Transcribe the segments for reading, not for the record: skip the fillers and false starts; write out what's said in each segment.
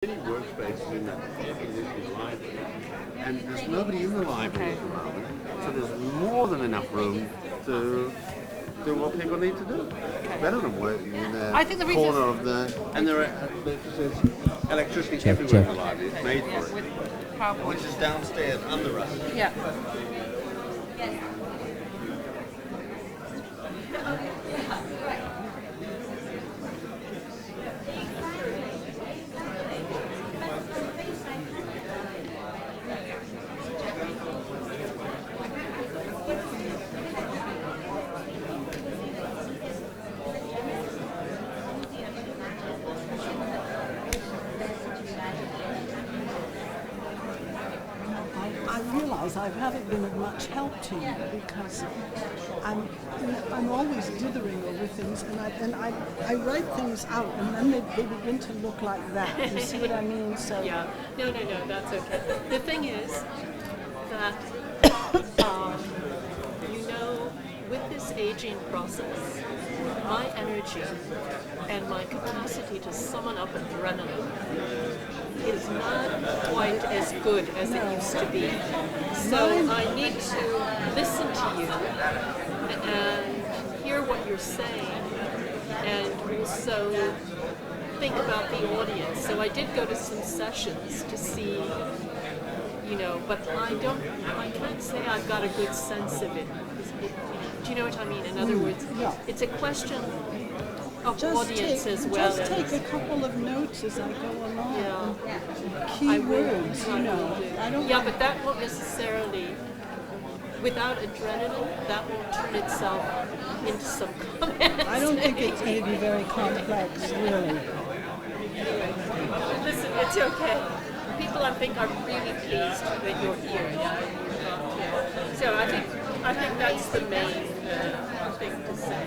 many workspaces in the library, and there's nobody in the library at the moment, so there's more than enough room to do what people need to do. Better than working in the corner of the... And there's electricity everywhere in the library. It's made for it. Which is downstairs under us. Yeah. I haven't been of much help to you because I'm always dithering over things, and I write things out, and then they begin to look like that. You see what I mean? So yeah, no, that's okay. The thing is that with this aging process, my energy and my capacity to summon up adrenaline is not quite as good as it used to be. So I need to listen to you and hear what you're saying, and also think about the audience. So I did go to some sessions to see, but I can't say I've got a good sense of it. Do you know what I mean? In other words, it's a question of audience as well. Just take a couple of notes as I go along. Key words, I don't. Yeah, but that won't necessarily. Without adrenaline, that won't turn itself into some comments. I don't think it's going to be very complex, really. Anyway, listen, it's okay. People, I think, are really pleased that you're here. So I think that's the main thing to say.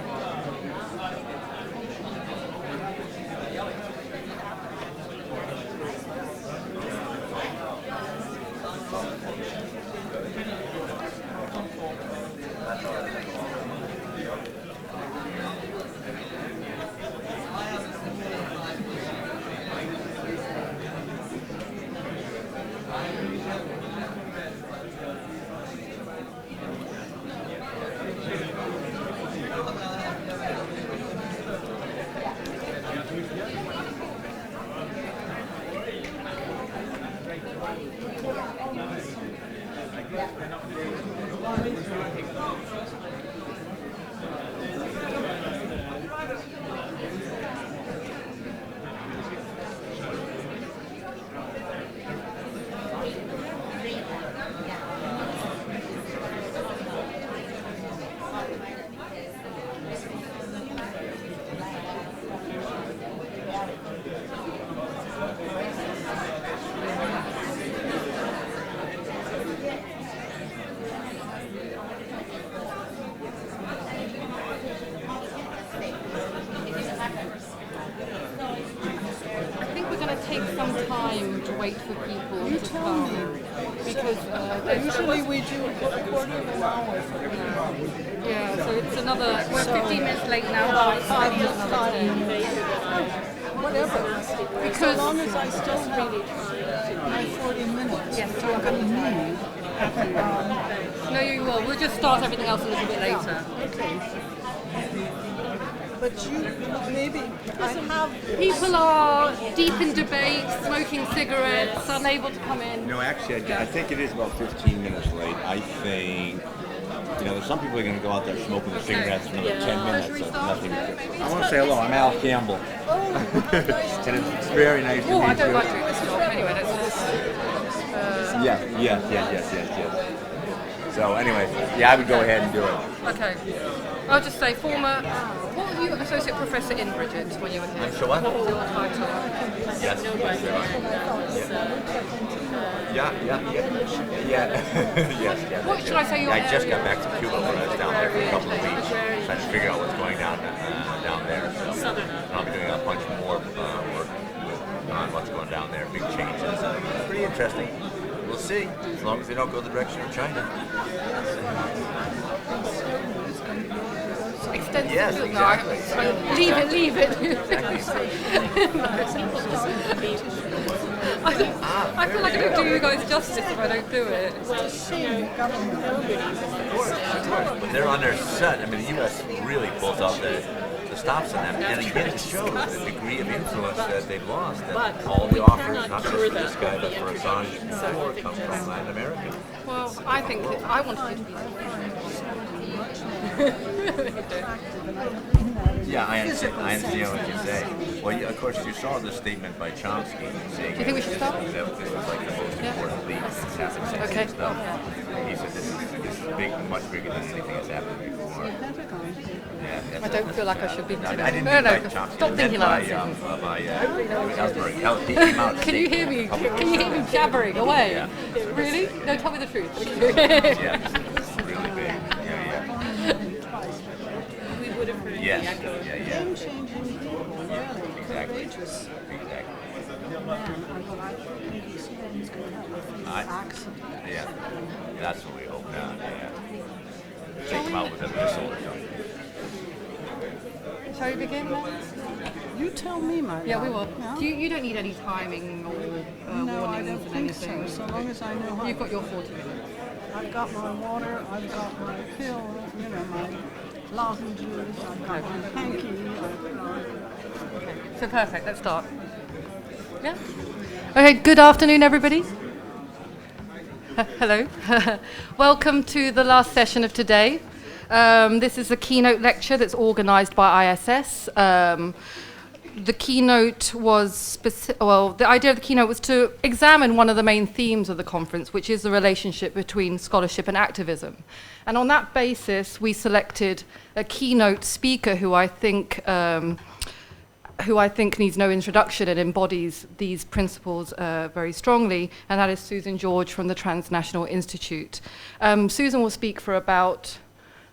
Wait for people to come because usually we do a quarter of an hour from now. Yeah, so it's another. We're 15 minutes late now. Whatever. Because as long as I still have my 40 minutes, yes, which I'm going to need. No, you will. We'll just start everything else a little bit later. Okay. But maybe I have... People are deep in debate, smoking cigarettes, unable to come in. No, actually, I think it is about 15 minutes late. I think, some people are going to go out there smoking cigarettes for another 10 minutes. So nothing. I want to say hello. I'm Al Campbell. And it's very nice to meet you. I don't like doing this job. Anyway, let's just... Yes. So anyway, I would go ahead and do it. Okay. I'll just say former... What were you associate professor in, Bridget, when you were here? I'm sure what? What was your title? Yes. Yes. What should I say your I just got back to Cuba when I was down there for a couple of weeks, trying to figure out what's going down there. So I'll be doing a bunch more work on what's going down there, big changes. It's pretty interesting. We'll see, as long as they don't go the direction of China. extensive. Yes, No, exactly. leave it. I feel like I don't do you guys justice if I don't do it. When they're on their set, I mean, the U.S. really pulls out the stops on them, and again, it shows the degree of influence that they've lost. That all the offers, not just for this guy, but for Assange before, come from Latin America. Well, I think I wanted you to be. Yeah, I understand what you say. Well, yeah, of course, you saw the statement by Chomsky saying Do you think we should start? that this was like the most important leap that's happened since Okay. stuff. He said this is big, much bigger than anything that's happened before. Yeah, I don't feel like I should be. I didn't No, mean by Chomsky. stop I thinking meant like that. by Ellsberg. He came out. Can you hear me? Can you hear me jabbering away? Yeah. Really? No, tell me the truth. Yeah, it's really big. Yeah. We would have heard Yes. the echo. Yeah. Game-changing people, really. Exactly. Courageous Exactly. man. And what I think these things can have a few accident. Yeah. That's what we hope now. Yeah. Take him out with a missile or something. Shall we begin then? You tell me, my Yeah, we will. love. You don't need any timing or No, I warnings don't and think anything. so. So long as I know how. You've got your 40 minutes. I've got my water, I've got my pill, my lozenges, I've got my hanky, I've got... So perfect, let's start. Yeah? Okay, good afternoon, everybody. Hello. Welcome to the last session of today. This is a keynote lecture that's organized by ISS. The keynote was, the idea of the keynote was to examine one of the main themes of the conference, which is the relationship between scholarship and activism. And on that basis, we selected a keynote speaker who I think needs no introduction and embodies these principles very strongly, and that is Susan George from the Transnational Institute. Susan will speak for about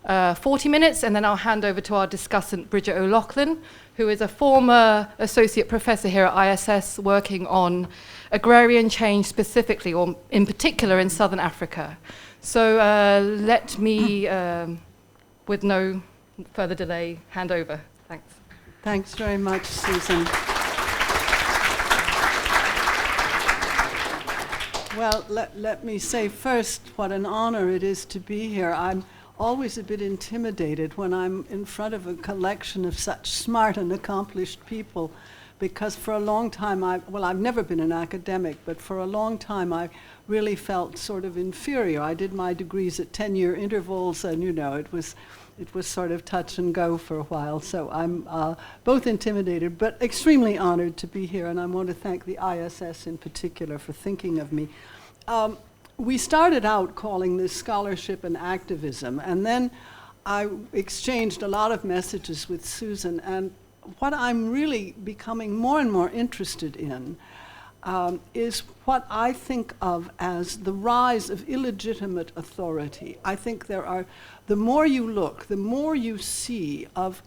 40 minutes, and then I'll hand over to our discussant, Bridget O'Loughlin, who is a former associate professor here at ISS working on agrarian change specifically, or in particular in Southern Africa. So let me, with no further delay, hand over. Thanks. Thanks very much, Susan. Well, let me say first what an honor it is to be here. I'm always a bit intimidated when I'm in front of a collection of such smart and accomplished people, because for a long time, I've never been an academic, but for a long time I really felt sort of inferior. I did my degrees at 10-year intervals, and it was sort of touch and go for a while. So I'm both intimidated but extremely honored to be here, and I want to thank the ISS in particular for thinking of me. We started out calling this scholarship and activism, and then I exchanged a lot of messages with Susan, and what I'm really becoming more and more interested in is what I think of as the rise of illegitimate authority. I think the more you look, the more you see of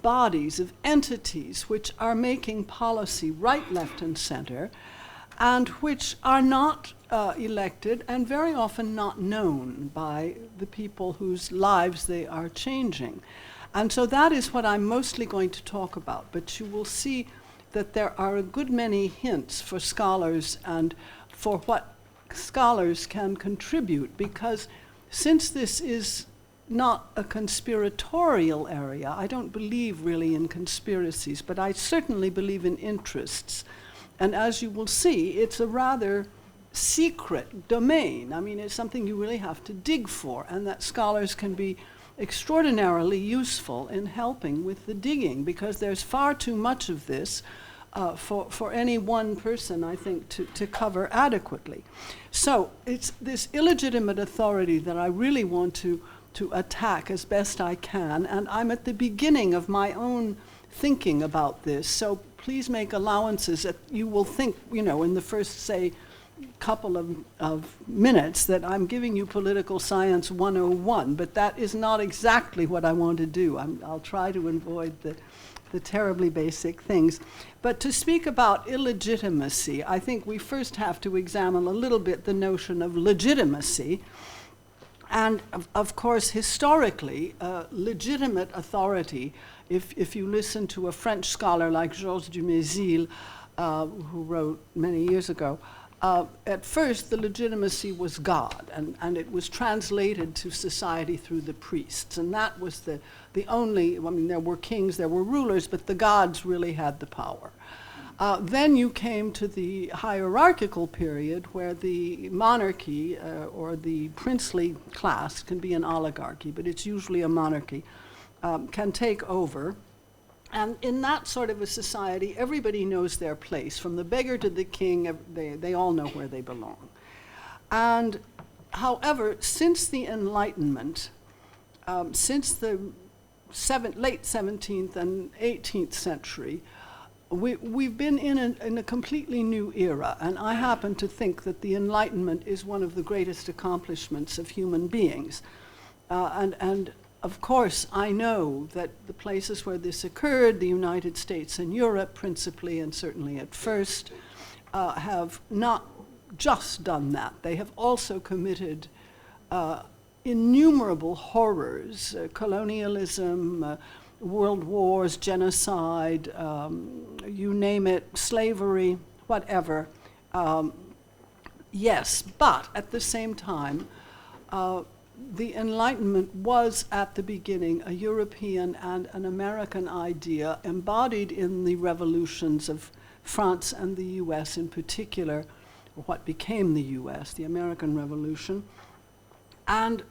bodies, of entities which are making policy right, left, and center, and which are not elected and very often not known by the people whose lives they are changing. And so that is what I'm mostly going to talk about, but you will see that there are a good many hints for scholars and for what scholars can contribute, because since this is not a conspiratorial area, I don't believe really in conspiracies, but I certainly believe in interests. And as you will see, it's a rather secret domain. I mean, it's something you really have to dig for, and that scholars can be extraordinarily useful in helping with the digging, because there's far too much of this for any one person, I think, to cover adequately. So it's this illegitimate authority that I really want to attack as best I can, and I'm at the beginning of my own thinking about this, so please make allowances that you will think, in the first, say, couple of minutes that I'm giving you political science 101, but that is not exactly what I want to do. I'll try to avoid the terribly basic things. But to speak about illegitimacy, I think we first have to examine a little bit the notion of legitimacy. And of course, historically, legitimate authority, if you listen to a French scholar like Georges Dumézil, who wrote many years ago, at first the legitimacy was God, and it was translated to society through the priests. And that was the only, I mean, there were kings, there were rulers, but the gods really had the power. Then you came to the hierarchical period where the monarchy or the princely class, can be an oligarchy, but it's usually a monarchy, can take over. And in that sort of a society, everybody knows their place. From the beggar to the king, they all know where they belong. And however, since the Enlightenment, since the late 17th and 18th century, we've been in a completely new era, and I happen to think that the Enlightenment is one of the greatest accomplishments of human beings. And of course, I know that the places where this occurred, the United States and Europe principally, and certainly at first, have not just done that. They have also committed innumerable horrors, colonialism, world wars, genocide, you name it, slavery, whatever. Yes, but at the same time, the Enlightenment was at the beginning a European and an American idea embodied in the revolutions of France and the US in particular, or what became the US, the American Revolution. And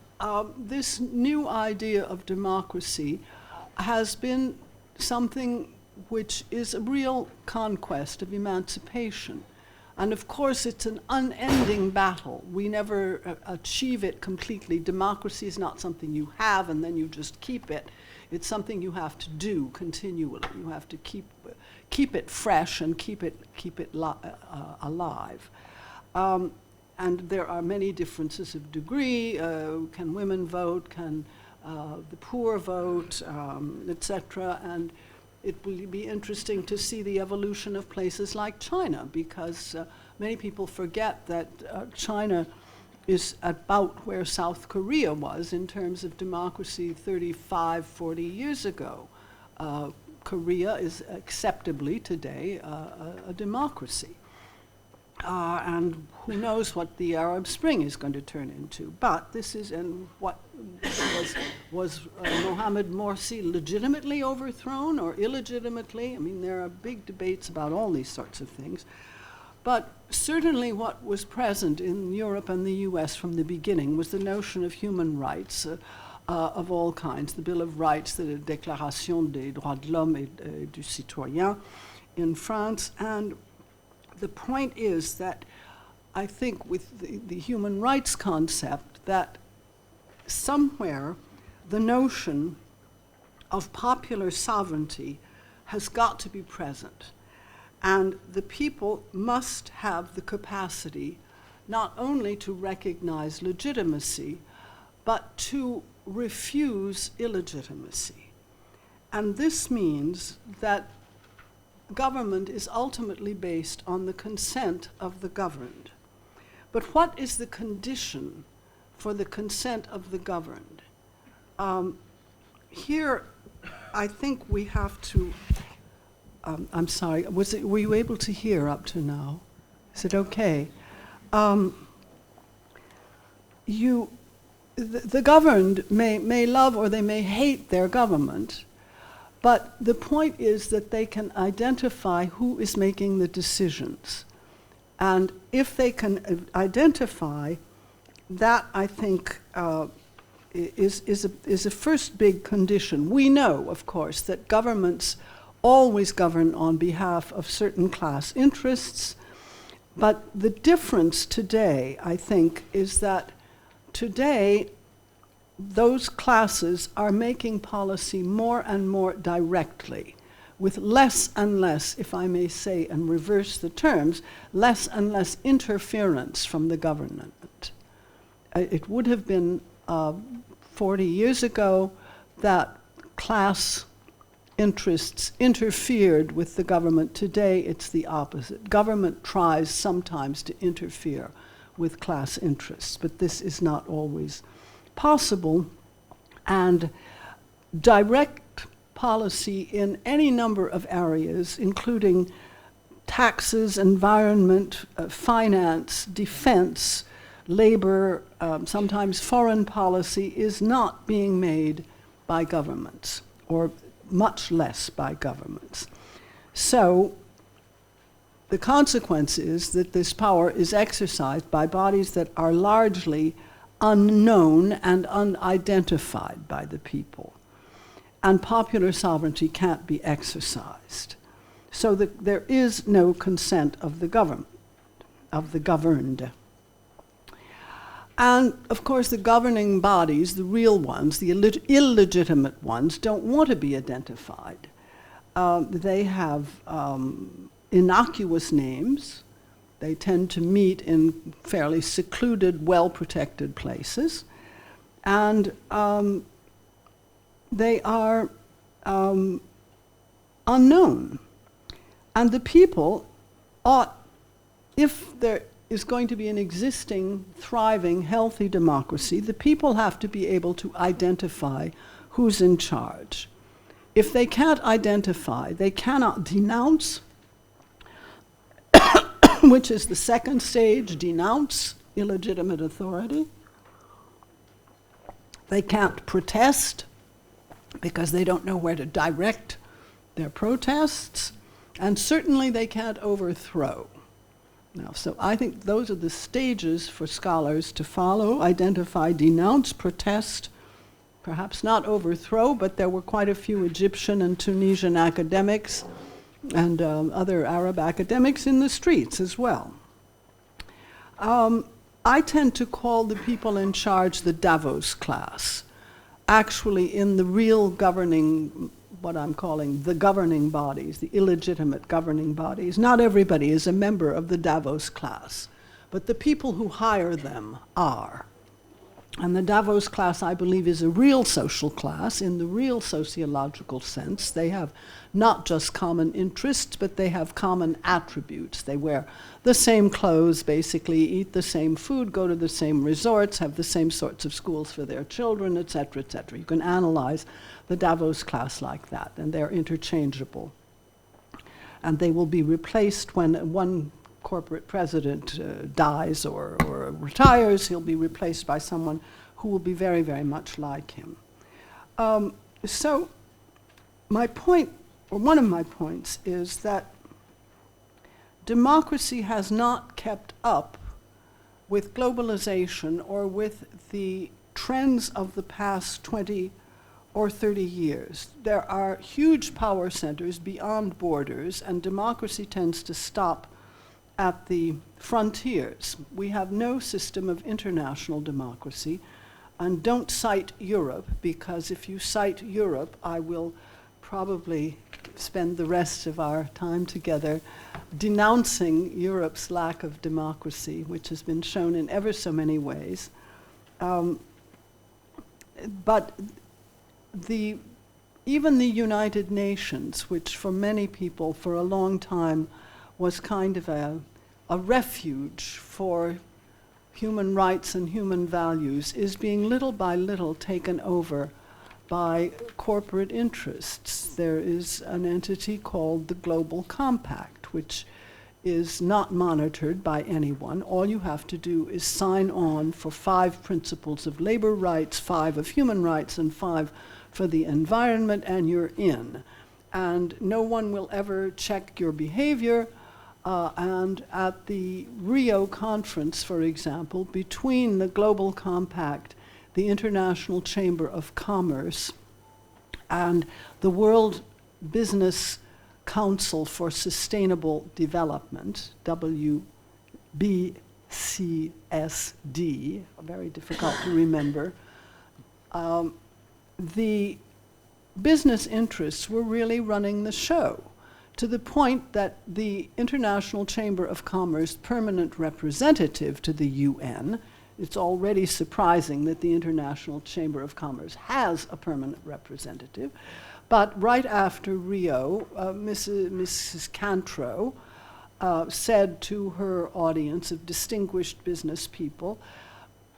this new idea of democracy has been something which is a real conquest of emancipation. And of course, it's an unending battle. We never achieve it completely. Democracy is not something you have and then you just keep it. It's something you have to do continually. You have to keep it fresh and keep it alive. And there are many differences of degree. Can women vote? Can the poor vote, etc. And it will be interesting to see the evolution of places like China, because many people forget that China is about where South Korea was in terms of democracy 35, 40 years ago. Korea is acceptably today a democracy. And who knows what the Arab Spring is going to turn into. But this is, and what was Mohammed Morsi legitimately overthrown or illegitimately? I mean, there are big debates about all these sorts of things. But certainly what was present in Europe and the US from the beginning was the notion of human rights of all kinds, the Bill of Rights, the Déclaration des droits de l'homme et du citoyen in France. And the point is that I think with the human rights concept that somewhere the notion of popular sovereignty has got to be present. And the people must have the capacity not only to recognize legitimacy, but to refuse illegitimacy. And this means that government is ultimately based on the consent of the governed. But what is the condition for the consent of the governed? Here, I think we have to, I'm sorry, were you able to hear up to now? Is it okay? The governed may love or they may hate their government, but the point is that they can identify who is making the decisions. And if they can identify, that I think is a first big condition. We know, of course, that governments always govern on behalf of certain class interests, but the difference today, I think, is that today those classes are making policy more and more directly, with less and less, if I may say, and reverse the terms, less and less interference from the government. It would have been 40 years ago that class interests interfered with the government. Today, it's the opposite. Government tries sometimes to interfere with class interests, but this is not always possible, and direct policy in any number of areas, including taxes, environment, finance, defense, labor, sometimes foreign policy, is not being made by governments, or much less by governments. So the consequence is that this power is exercised by bodies that are largely unknown and unidentified by the people. And popular sovereignty can't be exercised. So there is no consent of the government, of the governed. And of course the governing bodies, the real ones, the illegitimate ones, don't want to be identified. They have innocuous names. They tend to meet in fairly secluded, well-protected places. And they are unknown. And the people ought, if there is going to be an existing, thriving, healthy democracy, the people have to be able to identify who's in charge. If they can't identify, they cannot denounce, which is the second stage, denounce illegitimate authority. They can't protest because they don't know where to direct their protests, and certainly they can't overthrow. Now, so I think those are the stages for scholars to follow: identify, denounce, protest, perhaps not overthrow, but there were quite a few Egyptian and Tunisian academics and other Arab academics in the streets as well. I tend to call the people in charge the Davos class. Actually, in the real governing, what I'm calling the governing bodies, the illegitimate governing bodies, not everybody is a member of the Davos class, but the people who hire them are. And the Davos class, I believe, is a real social class in the real sociological sense. They have not just common interests, but they have common attributes. They wear the same clothes, basically, eat the same food, go to the same resorts, have the same sorts of schools for their children, et cetera, et cetera. You can analyze the Davos class like that, and they're interchangeable. And they will be replaced when one corporate president dies or retires. He'll be replaced by someone who will be very, very much like him. So my point, or one of my points, is that democracy has not kept up with globalization or with the trends of the past 20 or 30 years. There are huge power centers beyond borders, and democracy tends to stop at the frontiers. We have no system of international democracy. And don't cite Europe, because if you cite Europe, I will probably spend the rest of our time together denouncing Europe's lack of democracy, which has been shown in ever so many ways. But even the United Nations, which for many people for a long time was kind of a refuge for human rights and human values, is being little by little taken over by corporate interests. There is an entity called the Global Compact, which is not monitored by anyone. All you have to do is sign on for 5 principles of labor rights, 5 of human rights, and 5 for the environment, and you're in. And no one will ever check your behavior. And at the Rio conference, for example, between the Global Compact, the International Chamber of Commerce, and the World Business Council for Sustainable Development, WBCSD, very difficult to remember, the business interests were really running the show, to the point that the International Chamber of Commerce permanent representative to the UN, it's already surprising that the International Chamber of Commerce has a permanent representative, but right after Rio, Mrs. Cantro said to her audience of distinguished business people,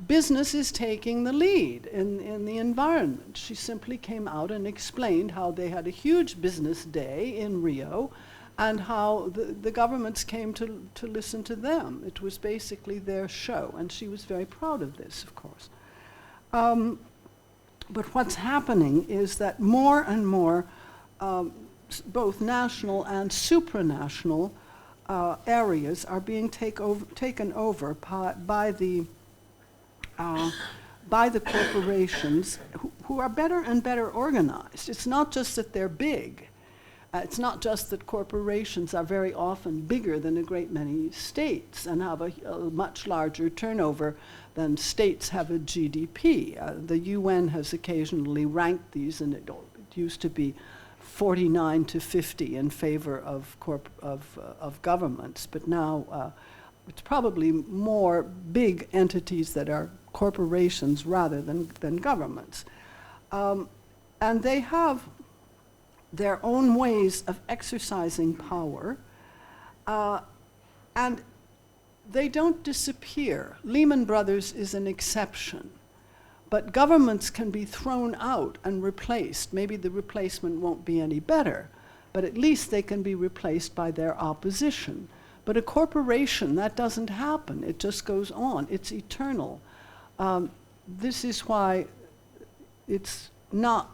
business is taking the lead in the environment. She simply came out and explained how they had a huge business day in Rio and how the governments came to listen to them. It was basically their show, and she was very proud of this, of course. But what's happening is that more and more both national and supranational areas are being taken over by the corporations who are better and better organized. It's not just that they're big. It's not just that corporations are very often bigger than a great many states and have a much larger turnover than states have a GDP. The UN has occasionally ranked these, and it used to be 49 to 50 in favor of governments, but now it's probably more big entities that are corporations rather than governments. And they have their own ways of exercising power, and they don't disappear. Lehman Brothers is an exception, but governments can be thrown out and replaced. Maybe the replacement won't be any better, but at least they can be replaced by their opposition. But a corporation, that doesn't happen. It just goes on. It's eternal. This is why it's not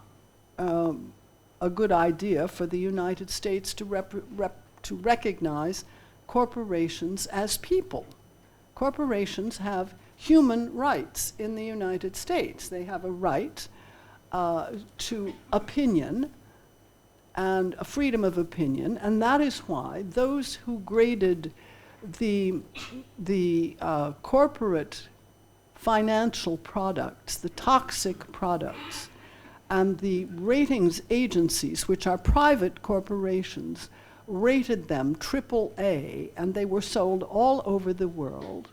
a good idea for the United States to recognize corporations as people. Corporations have human rights in the United States. They have a right to opinion and a freedom of opinion, and that is why those who graded the corporate financial products, the toxic products, and the ratings agencies, which are private corporations, rated them AAA, and they were sold all over the world.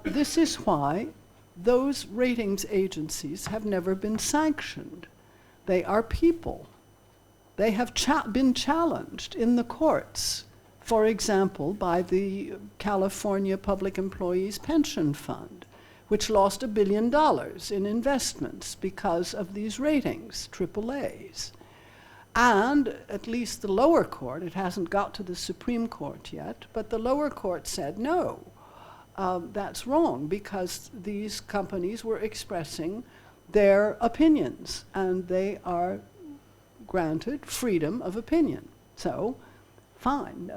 This is why those ratings agencies have never been sanctioned. They are people. They have been challenged in the courts, for example, by the California Public Employees Pension Fund, which lost $1 billion in investments because of these ratings, AAAs. And at least the lower court, it hasn't got to the Supreme Court yet, but the lower court said no, that's wrong, because these companies were expressing their opinions, and they are granted freedom of opinion. So, fine,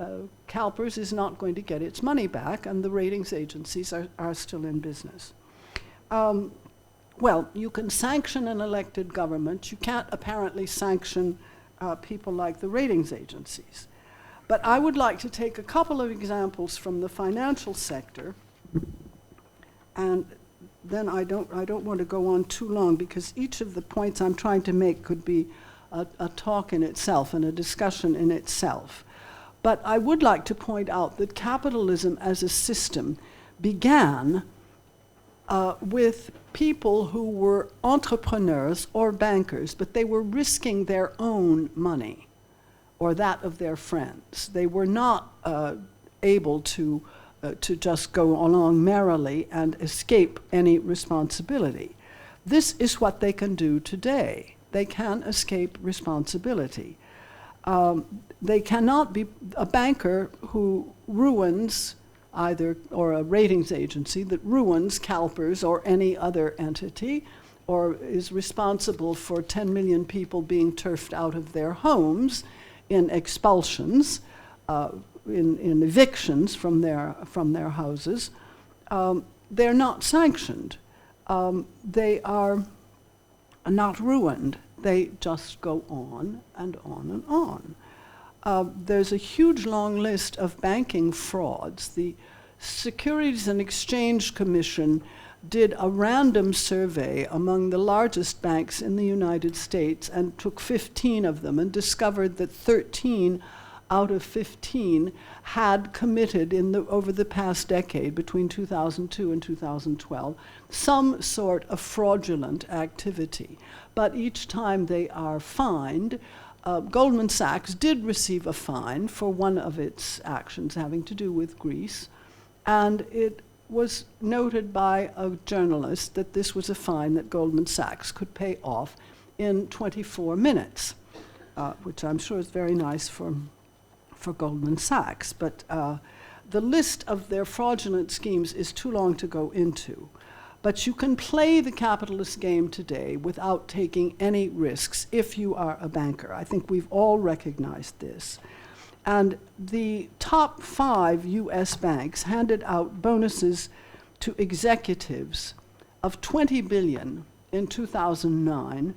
CalPERS is not going to get its money back, and the ratings agencies are still in business. Well, you can sanction an elected government. You can't apparently sanction people like the ratings agencies. But I would like to take a couple of examples from the financial sector, and then I don't want to go on too long, because each of the points I'm trying to make could be a talk in itself and a discussion in itself. But I would like to point out that capitalism as a system began with people who were entrepreneurs or bankers, but they were risking their own money or that of their friends. They were not able to just go along merrily and escape any responsibility. This is what they can do today. They can escape responsibility. They cannot be a banker who ruins either, or a ratings agency that ruins CalPERS or any other entity, or is responsible for 10 million people being turfed out of their homes in expulsions, in evictions from their houses. They're not sanctioned. They are not ruined. They just go on and on and on. There's a huge long list of banking frauds. The Securities and Exchange Commission did a random survey among the largest banks in the United States and took 15 of them and discovered that 13 out of 15 had committed over the past decade, between 2002 and 2012, some sort of fraudulent activity. But each time they are fined, Goldman Sachs did receive a fine for one of its actions having to do with Greece, and it was noted by a journalist that this was a fine that Goldman Sachs could pay off in 24 minutes, which I'm sure is very nice for Goldman Sachs. But the list of their fraudulent schemes is too long to go into. But you can play the capitalist game today without taking any risks if you are a banker. I think we've all recognized this. And the top 5 US banks handed out bonuses to executives of $20 billion in 2009,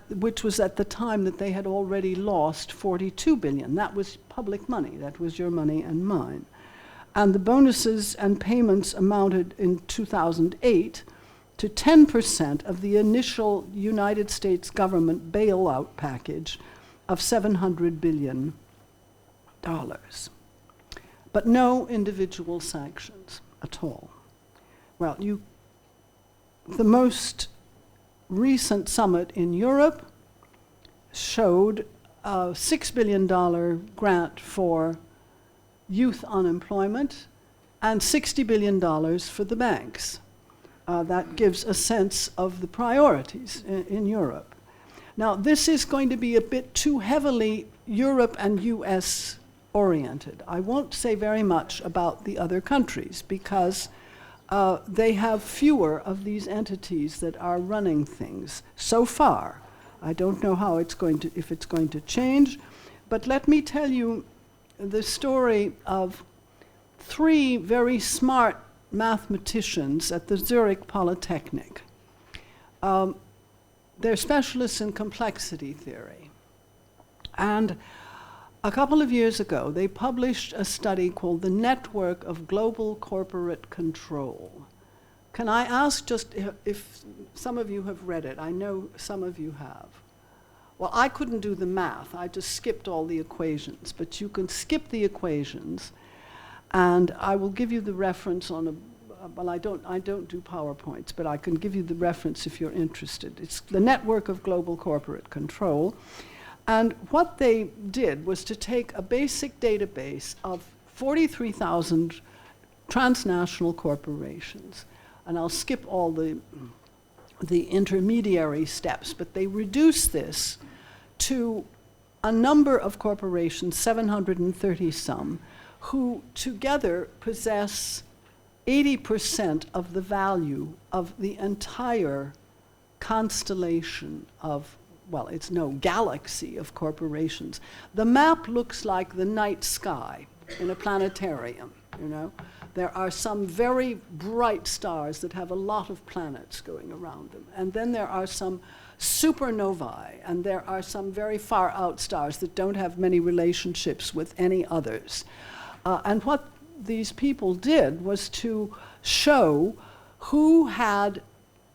which was at the time that they had already lost $42 billion. That was public money. That was your money and mine. And the bonuses and payments amounted in 2008 to 10% of the initial United States government bailout package of $700 billion. But no individual sanctions at all. Well, the most recent summit in Europe showed a $6 billion grant for youth unemployment and $60 billion for the banks. That gives a sense of the priorities in Europe. Now, this is going to be a bit too heavily Europe and US oriented. I won't say very much about the other countries because they have fewer of these entities that are running things so far. I don't know how if it's going to change, but let me tell you the story of 3 very smart mathematicians at the Zurich Polytechnic. They're specialists in complexity theory. And a couple of years ago, they published a study called The Network of Global Corporate Control. Can I ask just if some of you have read it? I know some of you have. Well, I couldn't do the math. I just skipped all the equations. But you can skip the equations, and I will give you the reference on a. Well, I don't do PowerPoints, but I can give you the reference if you're interested. It's the Network of Global Corporate Control. And what they did was to take a basic database of 43,000 transnational corporations. And I'll skip all the intermediary steps, but they reduce this to a number of corporations, 730 some, who together possess 80% of the value of the entire constellation of, well, it's no galaxy of corporations. The map looks like the night sky in a planetarium, you know. There are some very bright stars that have a lot of planets going around them. And then there are some supernovae, and there are some very far out stars that don't have many relationships with any others. And what these people did was to show who had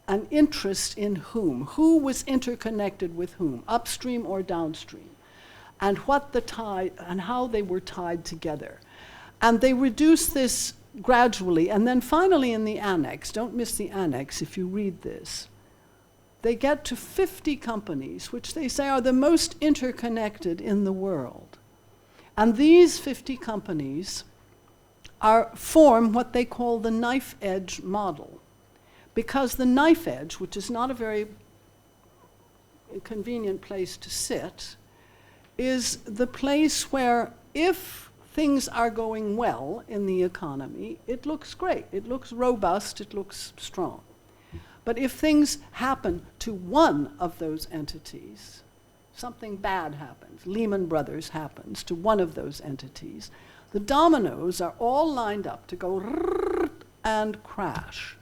an interest in who was interconnected with whom, upstream or downstream, and what the tie and how they were tied together. And they reduced this gradually, and then finally in the annex, don't miss the annex if you read this, they get to 50 companies, which they say are the most interconnected in the world. And these 50 companies form what they call the knife edge model. Because the knife edge, which is not a very convenient place to sit, is the place where if things are going well in the economy, it looks great, it looks robust, it looks strong. But if things happen to one of those entities, something bad happens, Lehman Brothers happens to one of those entities, the dominoes are all lined up to go and crash.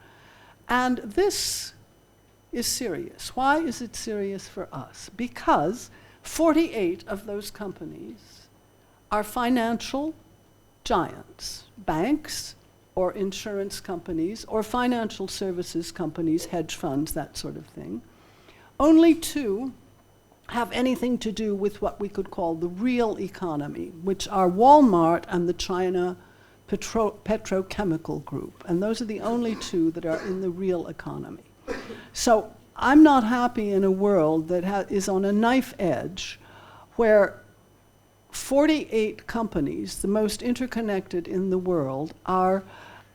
And this is serious. Why is it serious for us? Because 48 of those companies are financial giants, banks or insurance companies or financial services companies, hedge funds, that sort of thing. Only 2 have anything to do with what we could call the real economy, which are Walmart and the China Petrochemical Group. And those are the only 2 that are in the real economy. So I'm not happy in a world that is on a knife edge where 48 companies, the most interconnected in the world, are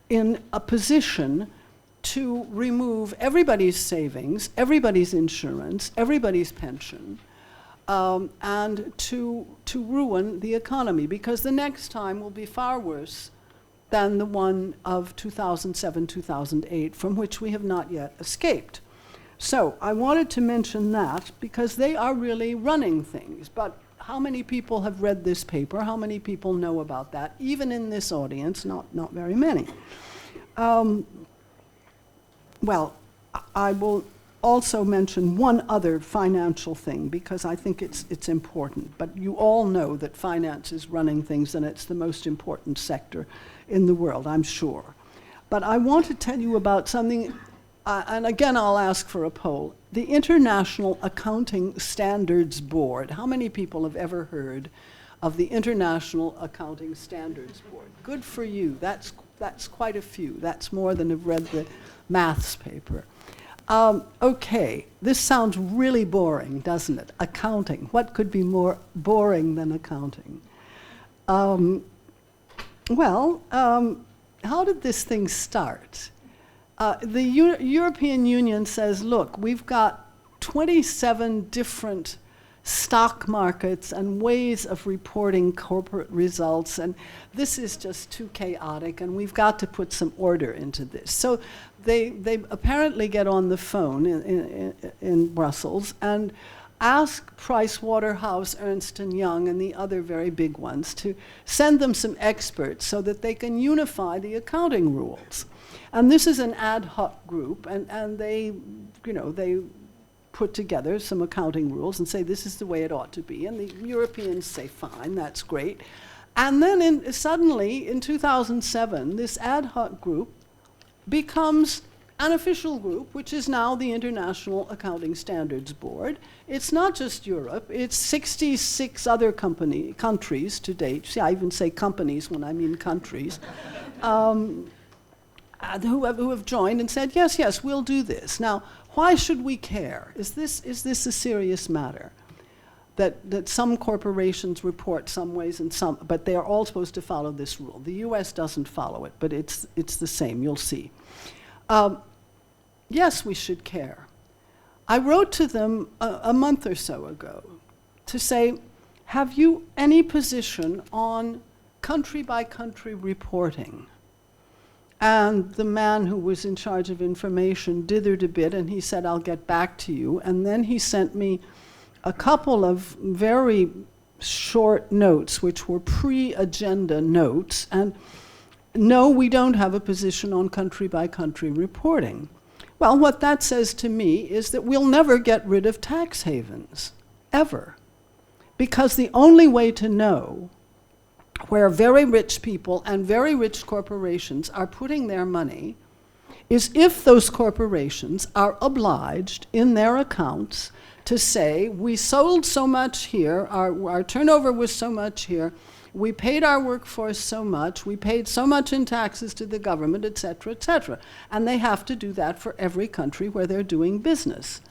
in a position to remove everybody's savings, everybody's insurance, everybody's pension, and to ruin the economy, because the next time will be far worse than the one of 2007, 2008, from which we have not yet escaped. So I wanted to mention that because they are really running things. But how many people have read this paper? How many people know about that? Even in this audience, not very many. Well, I will also mention one other financial thing because I think it's important. But you all know that finance is running things, and it's the most important sector in the world, I'm sure. But I want to tell you about something, and again I'll ask for a poll. The International Accounting Standards Board. How many people have ever heard of the International Accounting Standards Board? Good for you. That's quite a few. That's more than have read the maths paper. Okay, this sounds really boring, doesn't it? Accounting. What could be more boring than accounting? How did this thing start? The European Union says, look, we've got 27 different stock markets and ways of reporting corporate results, and this is just too chaotic, and we've got to put some order into this. So they apparently get on the phone in Brussels and ask Pricewaterhouse, Ernst & Young, and the other very big ones to send them some experts so that they can unify the accounting rules. And this is an ad hoc group, and they put together some accounting rules and say this is the way it ought to be. And the Europeans say, fine, that's great. And then suddenly, in 2007, this ad hoc group becomes an official group, which is now the International Accounting Standards Board. It's not just Europe, it's 66 other countries to date. See, I even say companies when I mean countries. Who have joined and said, yes, we'll do this. Now, why should we care? Is this a serious matter? That some corporations report some ways and some, but they are all supposed to follow this rule. The US doesn't follow it, but it's the same, you'll see. Yes, we should care. I wrote to them a month or so ago to say, have you any position on country-by-country reporting? And the man who was in charge of information dithered a bit, and he said, I'll get back to you. And then he sent me a couple of very short notes, which were pre-agenda notes. And no, we don't have a position on country-by-country reporting. Well, what that says to me is that we'll never get rid of tax havens, ever. Because the only way to know where very rich people and very rich corporations are putting their money is if those corporations are obliged in their accounts to say, we sold so much here, our turnover was so much here, we paid our workforce so much, we paid so much in taxes to the government, et cetera, et cetera. And they have to do that for every country where they're doing business.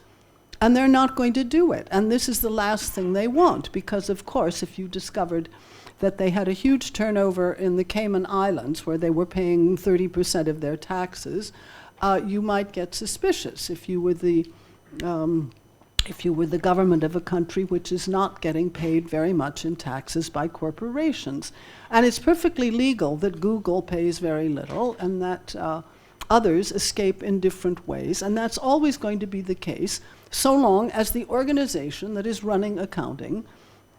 And they're not going to do it. And this is the last thing they want, because of course, if you discovered that they had a huge turnover in the Cayman Islands where they were paying 30% of their taxes, you might get suspicious if you were the government of a country which is not getting paid very much in taxes by corporations. And it's perfectly legal that Google pays very little and that others escape in different ways. And that's always going to be the case so long as the organization that is running accounting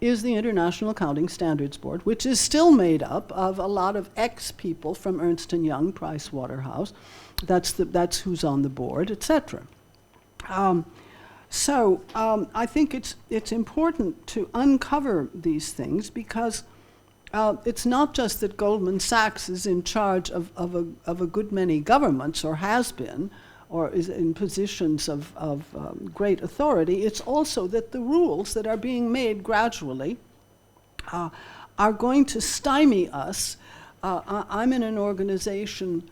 is the International Accounting Standards Board, which is still made up of a lot of ex-people from Ernst & Young, Pricewaterhouse. That's who's on the board, etc. So I think it's important to uncover these things because it's not just that Goldman Sachs is in charge of a good many governments, or has been, or is in positions of great authority. It's also that the rules that are being made gradually are going to stymie us. I'm in an organization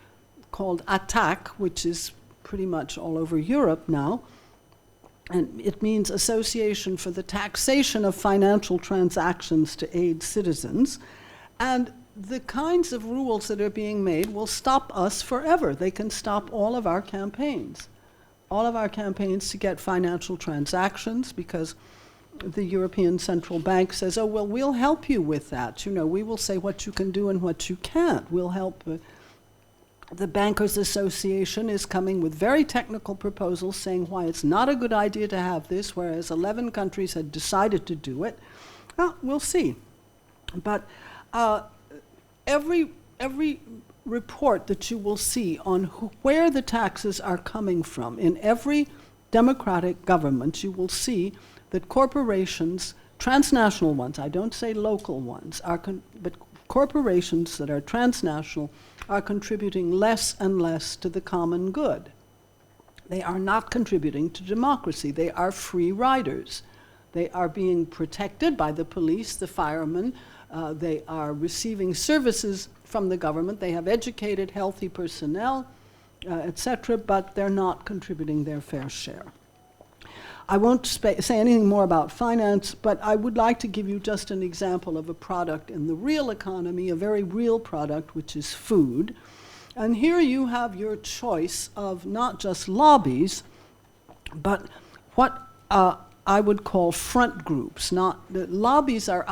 called ATTAC, which is pretty much all over Europe now, and it means Association for the Taxation of Financial Transactions to Aid Citizens. And the kinds of rules that are being made will stop us forever. They can stop all of our campaigns to get financial transactions, because the European Central Bank says, oh, well, we'll help you with that. You know, we will say what you can do and what you can't. We'll help. The Bankers Association is coming with very technical proposals saying why it's not a good idea to have this, whereas 11 countries had decided to do it. Well, we'll see. But every report that you will see on where the taxes are coming from, in every democratic government, you will see that corporations, transnational ones, I don't say local ones, but corporations that are transnational are contributing less and less to the common good. They are not contributing to democracy. They are free riders. They are being protected by the police, the firemen. They are receiving services from the government. They have educated, healthy personnel, etc., but they're not contributing their fair share. I won't say anything more about finance, but I would like to give you just an example of a product in the real economy, a very real product, which is food. And here you have your choice of not just lobbies, but what I would call front groups. The lobbies are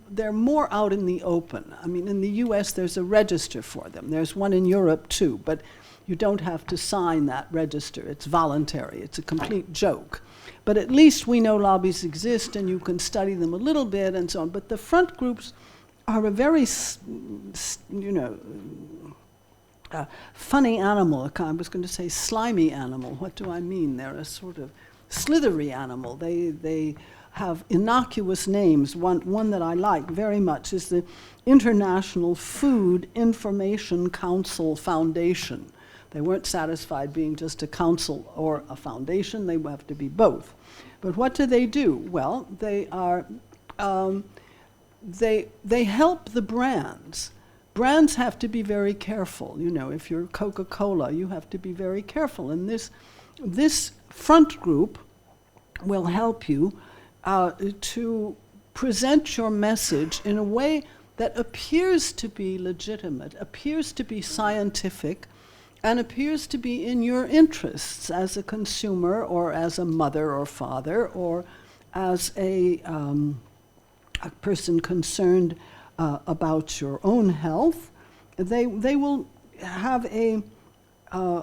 they're more out in the open. I mean, in the US, there's a register for them. There's one in Europe too, but you don't have to sign that register. It's voluntary. It's a complete joke. But at least we know lobbies exist, and you can study them a little bit and so on. But the front groups are a very, funny animal. I was going to say slimy animal. What do I mean? They're a sort of slithery animal. They have innocuous names. One that I like very much is the International Food Information Council Foundation. They weren't satisfied being just a council or a foundation. They have to be both. But what do? Well, they are they help the brands. Brands have to be very careful. You know, if you're Coca-Cola, you have to be very careful. And this front group will help you to present your message in a way that appears to be legitimate, appears to be scientific, and appears to be in your interests as a consumer or as a mother or father or as a person concerned about your own health. They will have a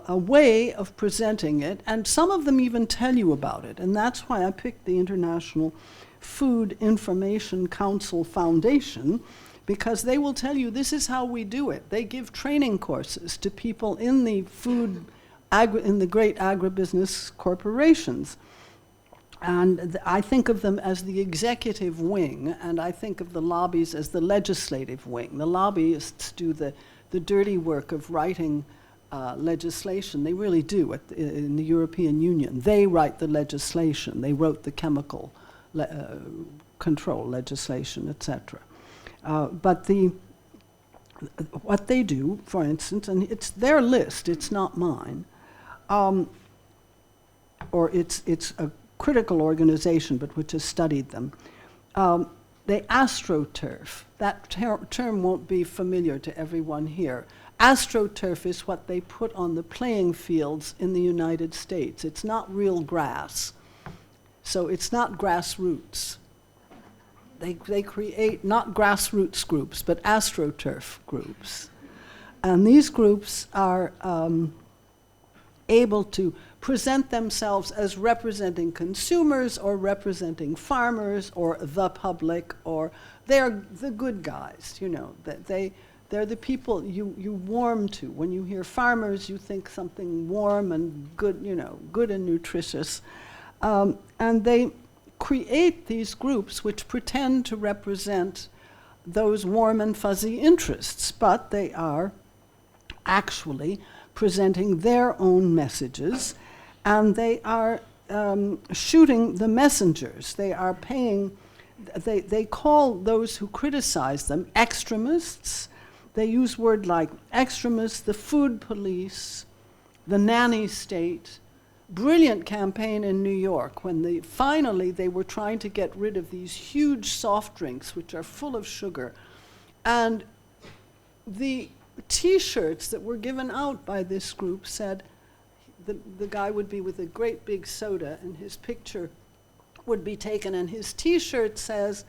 way of presenting it, and some of them even tell you about it. And that's why I picked the International Food Information Council Foundation, because they will tell you this is how we do it. They give training courses to people in the in the great agribusiness corporations. And I think of them as the executive wing, and I think of the lobbies as the legislative wing. The lobbyists do the dirty work of writing legislation. They really do in the European Union. They write the legislation. They wrote the chemical control legislation, etc. But what they do, for instance, and it's their list, it's not mine, or it's a critical organization, but which has studied them. They astroturf. That term won't be familiar to everyone here. AstroTurf is what they put on the playing fields in the United States. It's not real grass. So it's not grassroots. They create not grassroots groups, but AstroTurf groups. And these groups are able to present themselves as representing consumers or representing farmers or the public, or they're the good guys, you know, that they're the people you warm to. When you hear farmers, you think something warm and good, you know, good and nutritious. And they create these groups which pretend to represent those warm and fuzzy interests, but they are actually presenting their own messages, and they are shooting the messengers. They are paying, they call those who criticize them extremists. They use words like extremists, the food police, the nanny state, brilliant campaign in New York when finally they were trying to get rid of these huge soft drinks which are full of sugar. And the T-shirts that were given out by this group said, the guy would be with a great big soda and his picture would be taken, and his T-shirt says,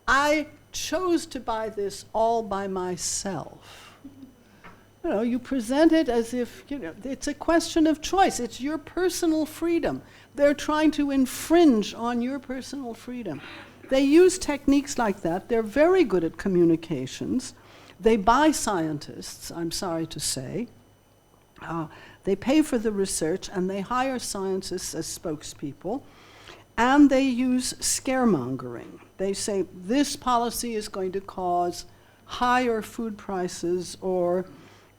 "I chose to buy this all by myself." You know, you present it as if, you know, it's a question of choice. It's your personal freedom. They're trying to infringe on your personal freedom. They use techniques like that. They're very good at communications. They buy scientists, I'm sorry to say. They pay for the research, and they hire scientists as spokespeople. And they use scaremongering. They say this policy is going to cause higher food prices, or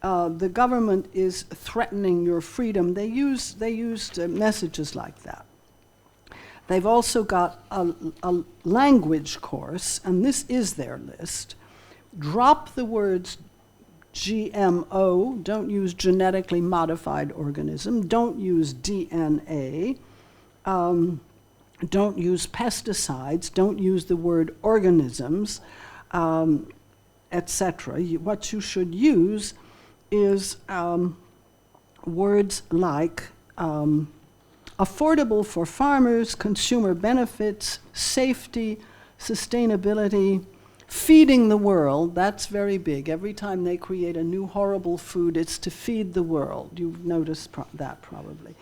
the government is threatening your freedom. They used messages like that. They've also got a language course, and this is their list. Drop the words GMO, don't use genetically modified organism, don't use DNA, don't use pesticides, don't use the word organisms, etc. What you should use is words like affordable for farmers, consumer benefits, safety, sustainability, feeding the world. That's very big. Every time they create a new horrible food, it's to feed the world. You've noticed that probably.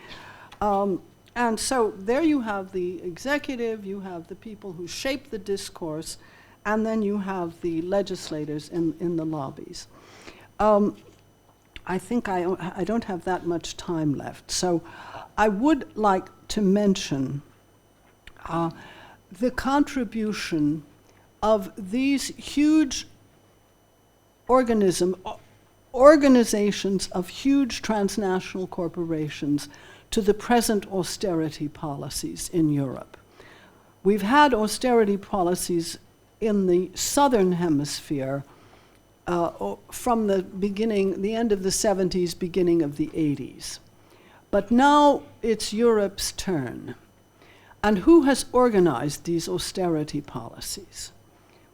And so there you have the executive, you have the people who shape the discourse, and then you have the legislators in the lobbies. I think I don't have that much time left, so I would like to mention the contribution of these huge organizations of huge transnational corporations to the present austerity policies in Europe. We've had austerity policies in the southern hemisphere from the end of the 70s, beginning of the 80s. But now it's Europe's turn. And who has organized these austerity policies?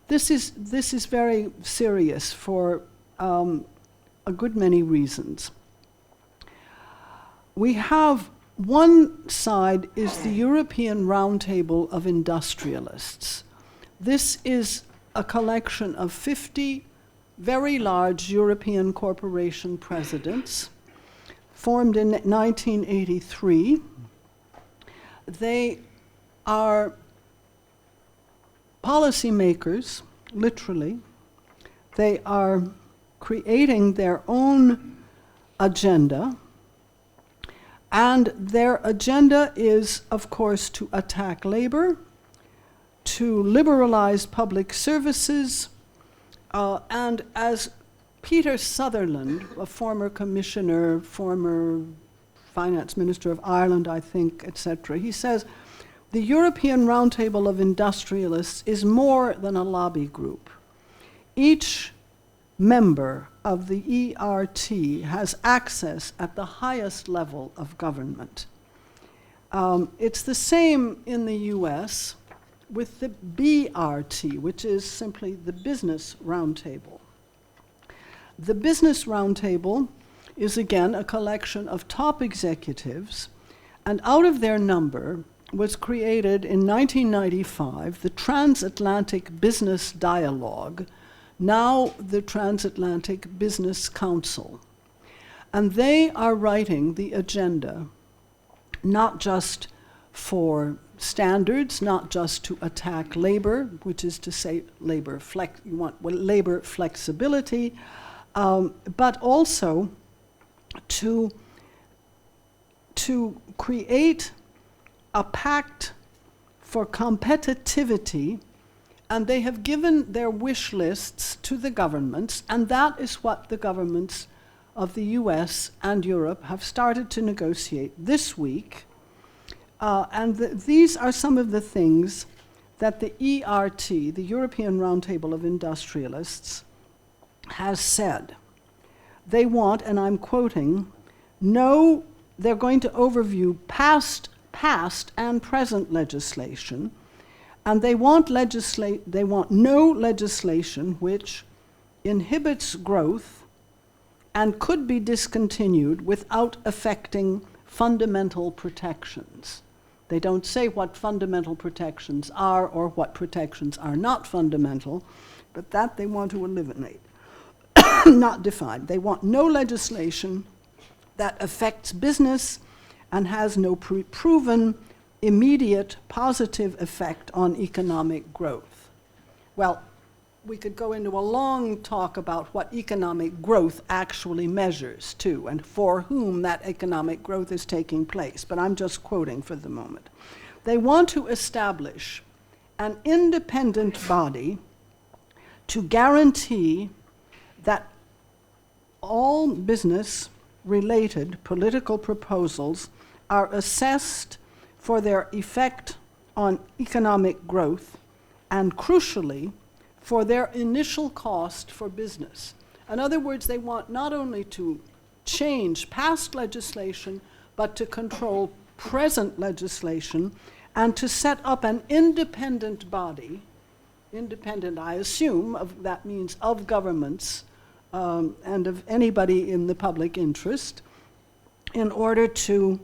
This is very serious for a good many reasons. We have one side is the European Roundtable of Industrialists. This is a collection of 50 very large European corporation presidents, formed in 1983. They are policymakers, literally. They are creating their own agenda, and their agenda is, of course, to attack labor, to liberalize public services, and as Peter Sutherland, a former commissioner, former finance minister of Ireland, I think, etc., he says, the European Roundtable of Industrialists is more than a lobby group. Each member of the ERT has access at the highest level of government. It's the same in the US with the BRT, which is simply the Business Roundtable. The Business Roundtable is again a collection of top executives, and out of their number was created in 1995 the Transatlantic Business Dialogue, now the Transatlantic Business Council. And they are writing the agenda, not just for standards, not just to attack labor, which is to say labor flexibility, but also to create a pact for competitivity, and they have given their wish lists to the governments, and that is what the governments of the US and Europe have started to negotiate this week. These are some of the things that the ERT, the European Roundtable of Industrialists, has said. They want, and I'm quoting, no they're going to overview past and present legislation, and they want no legislation which inhibits growth and could be discontinued without affecting fundamental protections. They don't say what fundamental protections are or what protections are not fundamental, but that they want to eliminate, not define. They want no legislation that affects business and has no proven immediate positive effect on economic growth. Well, we could go into a long talk about what economic growth actually measures too, and for whom that economic growth is taking place, but I'm just quoting for the moment. They want to establish an independent body to guarantee that all business-related political proposals are assessed for their effect on economic growth and, crucially, for their initial cost for business. In other words, they want not only to change past legislation, but to control present legislation and to set up an independent body, independent, I assume, that means of governments and of anybody in the public interest, in order to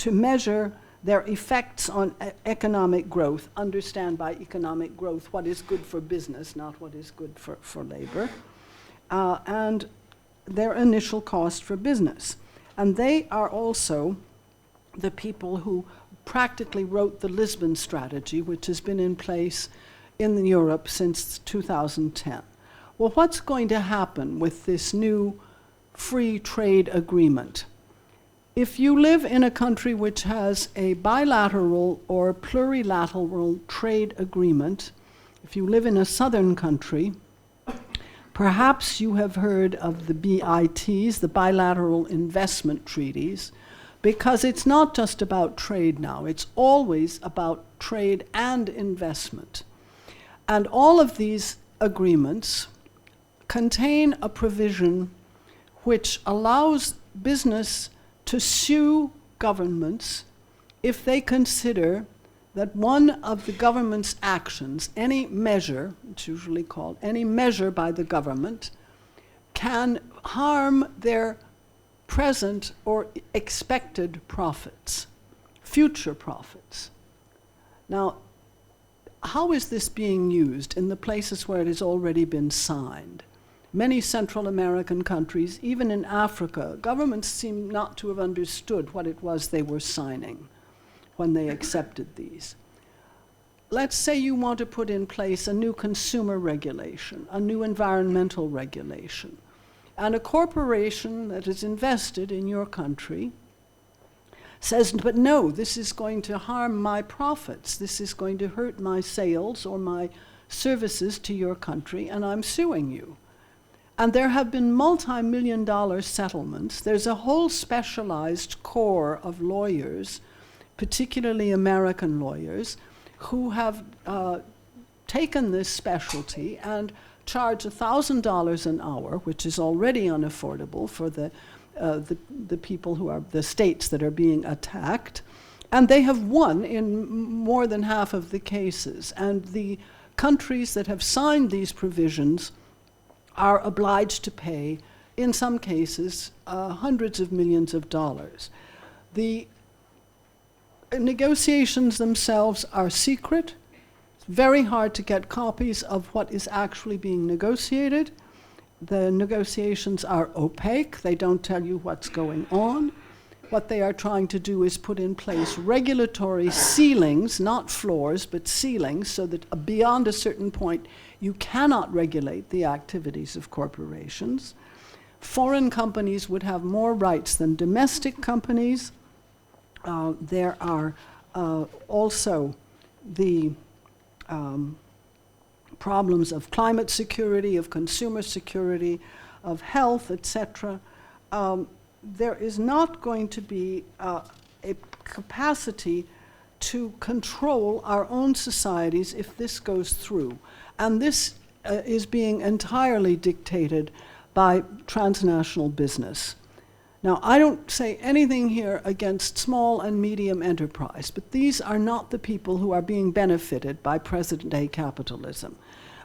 measure their effects on economic growth, understand by economic growth what is good for business, not what is good for labor, and their initial cost for business. And they are also the people who practically wrote the Lisbon strategy, which has been in place in Europe since 2010. Well, what's going to happen with this new free trade agreement? If you live in a country which has a bilateral or plurilateral trade agreement, if you live in a southern country, perhaps you have heard of the BITs, the bilateral investment treaties, because it's not just about trade now, it's always about trade and investment. And all of these agreements contain a provision which allows business to sue governments if they consider that one of the government's actions, any measure, it's usually called, any measure by the government, can harm their present or expected profits, future profits. Now, how is this being used in the places where it has already been signed? Many Central American countries, even in Africa, governments seem not to have understood what it was they were signing when they accepted these. Let's say you want to put in place a new consumer regulation, a new environmental regulation, and a corporation that is invested in your country says, but no, this is going to harm my profits, this is going to hurt my sales or my services to your country, and I'm suing you. And there have been multi-million-dollar settlements. There's a whole specialized corps of lawyers, particularly American lawyers, who have taken this specialty and charge $1,000 an hour, which is already unaffordable for the people who are, the states that are being attacked. And they have won in more than half of the cases. And the countries that have signed these provisions are obliged to pay, in some cases, hundreds of millions of dollars. The negotiations themselves are secret. It's very hard to get copies of what is actually being negotiated. The negotiations are opaque. They don't tell you what's going on. What they are trying to do is put in place regulatory ceilings, not floors, but ceilings, so that beyond a certain point, you cannot regulate the activities of corporations. Foreign companies would have more rights than domestic companies. There are also the problems of climate security, of consumer security, of health, etc. There is not going to be a capacity to control our own societies if this goes through. And this is being entirely dictated by transnational business. Now, I don't say anything here against small and medium enterprise, but these are not the people who are being benefited by present-day capitalism.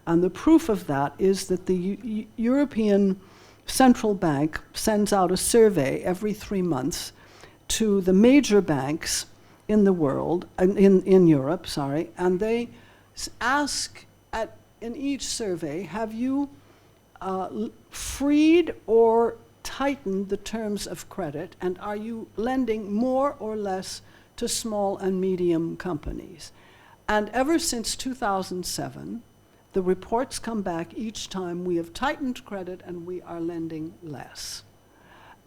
And the proof of that is that the European Central Bank sends out a survey every 3 months to the major banks in the world, in Europe, sorry, and they ask in each survey, have you freed or tightened the terms of credit, and are you lending more or less to small and medium companies? And ever since 2007, the reports come back each time we have tightened credit and we are lending less.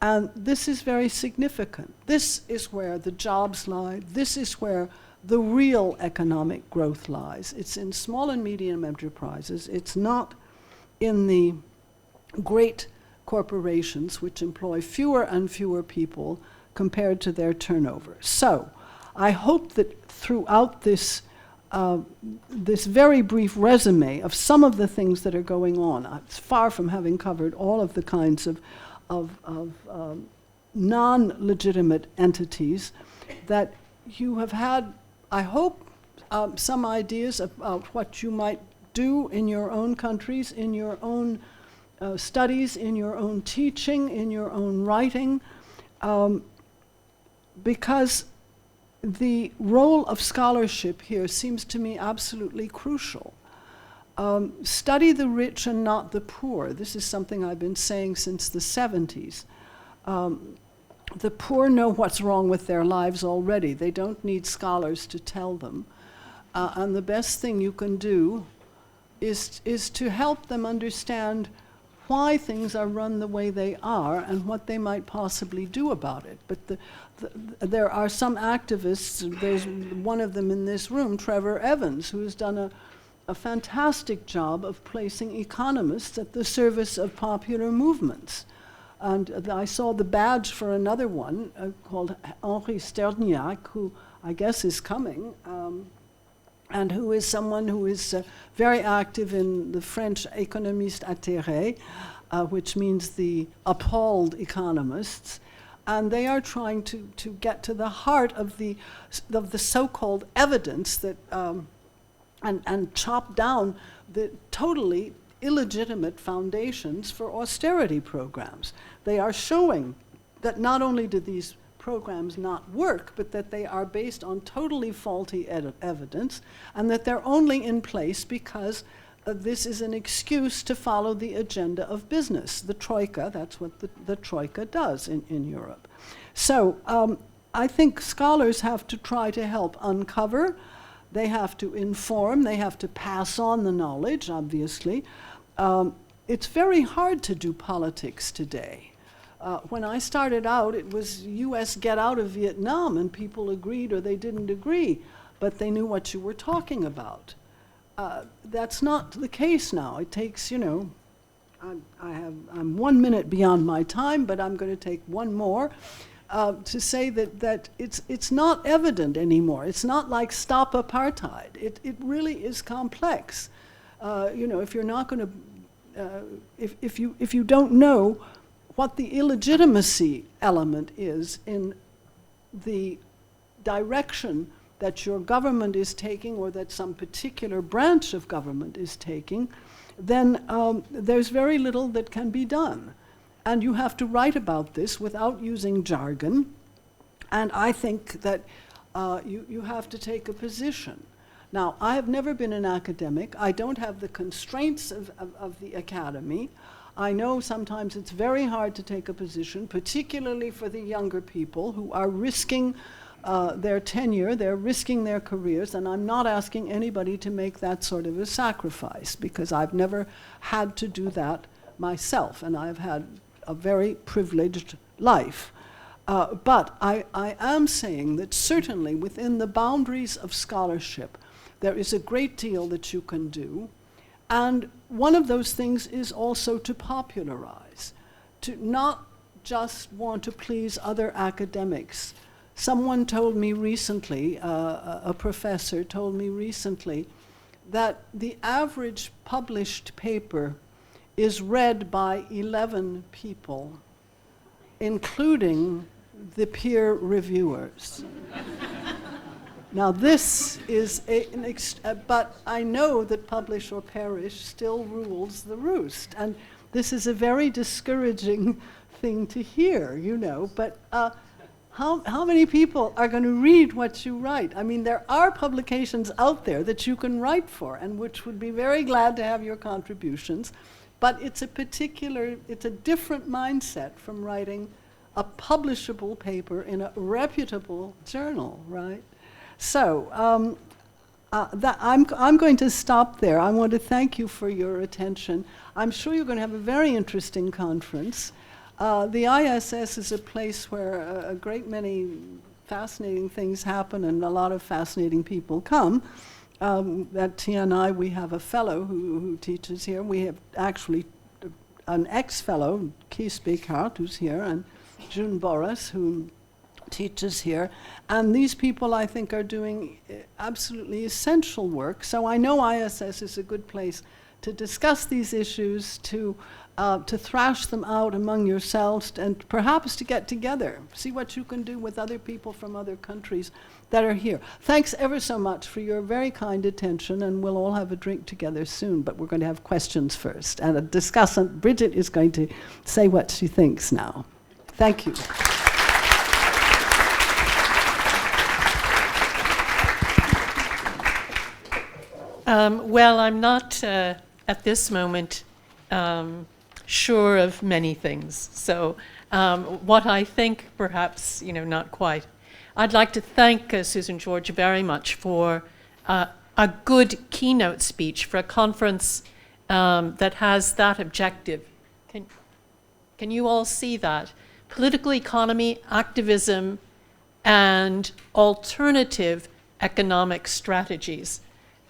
And this is very significant. This is where the jobs lie. This is where the real economic growth lies. It's in small and medium enterprises. It's not in the great corporations which employ fewer and fewer people compared to their turnover. So I hope that throughout this this very brief resume of some of the things that are going on, it's far from having covered all of the kinds of non-legitimate entities, that you have had, I hope, some ideas about what you might do in your own countries, in your own studies, in your own teaching, in your own writing, because the role of scholarship here seems to me absolutely crucial. Study the rich and not the poor. This is something I've been saying since the 70s. The poor know what's wrong with their lives already. They don't need scholars to tell them. And the best thing you can do is to help them understand why things are run the way they are and what they might possibly do about it. But there are some activists, there's one of them in this room, Trevor Evans, who has done a fantastic job of placing economists at the service of popular movements. And I saw the badge for another one called Henri Sterniak, who I guess is coming, and who is someone who is very active in the French Économistes Atterrés, which means the appalled economists. And they are trying to get to the heart of the so-called evidence that, and chop down the totally illegitimate foundations for austerity programs. They are showing that not only do these programs not work, but that they are based on totally faulty evidence, and that they're only in place because this is an excuse to follow the agenda of business. The Troika, that's what the Troika does in Europe. So I think scholars have to try to help uncover, they have to inform, they have to pass on the knowledge, obviously. It's very hard to do politics today. When I started out, it was US get out of Vietnam, and people agreed or they didn't agree, but they knew what you were talking about. That's not the case now. It takes, you know, I'm 1 minute beyond my time, but I'm going to take one more to say that it's not evident anymore. It's not like stop apartheid. It really is complex. You know, if you're not going to, if you don't know what the illegitimacy element is in the direction that your government is taking or that some particular branch of government is taking, then there's very little that can be done. And you have to write about this without using jargon. And I think that you have to take a position. Now, I have never been an academic. I don't have the constraints of the academy. I know sometimes it's very hard to take a position, particularly for the younger people who are risking their tenure, they're risking their careers, and I'm not asking anybody to make that sort of a sacrifice, because I've never had to do that myself, and I've had a very privileged life. But I am saying that certainly within the boundaries of scholarship, there is a great deal that you can do. And one of those things is also to popularize, to not just want to please other academics. Someone told me recently, a professor told me recently, that the average published paper is read by 11 people including the peer reviewers. Now this is but I know that publish or perish still rules the roost, and this is a very discouraging thing to hear, you know, but how many people are going to read what you write? I mean, there are publications out there that you can write for, and which would be very glad to have your contributions, but it's a different mindset from writing a publishable paper in a reputable journal, right? So I'm going to stop there. I want to thank you for your attention. I'm sure you're going to have a very interesting conference. The ISS is a place where a great many fascinating things happen and a lot of fascinating people come. At TNI, we have a fellow who teaches here. We have actually an ex-fellow, Kees Beekhaart, who's here, and June Boris, who teaches here. And these people, I think, are doing absolutely essential work. So I know ISS is a good place to discuss these issues, to thrash them out among yourselves, and perhaps to get together, see what you can do with other people from other countries that are here. Thanks ever so much for your very kind attention, and we'll all have a drink together soon, but we're going to have questions first. And a discussant, Bridget, is going to say what she thinks now. Thank you. Well, I'm not at this moment sure of many things. So what I think, perhaps, not quite. I'd like to thank Susan George very much for a good keynote speech for a conference that has that objective. Can you all see that? Political economy, activism, and alternative economic strategies.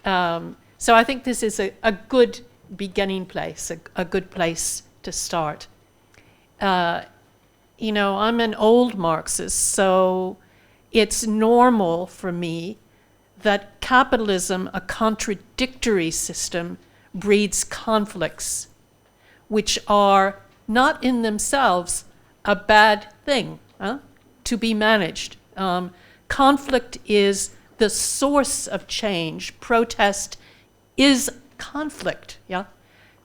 So I think this is a good beginning place, a good place to start. I'm an old Marxist, so it's normal for me that capitalism, a contradictory system, breeds conflicts, which are not in themselves a bad thing to be managed. Conflict is the source of change. Protest is conflict, yeah?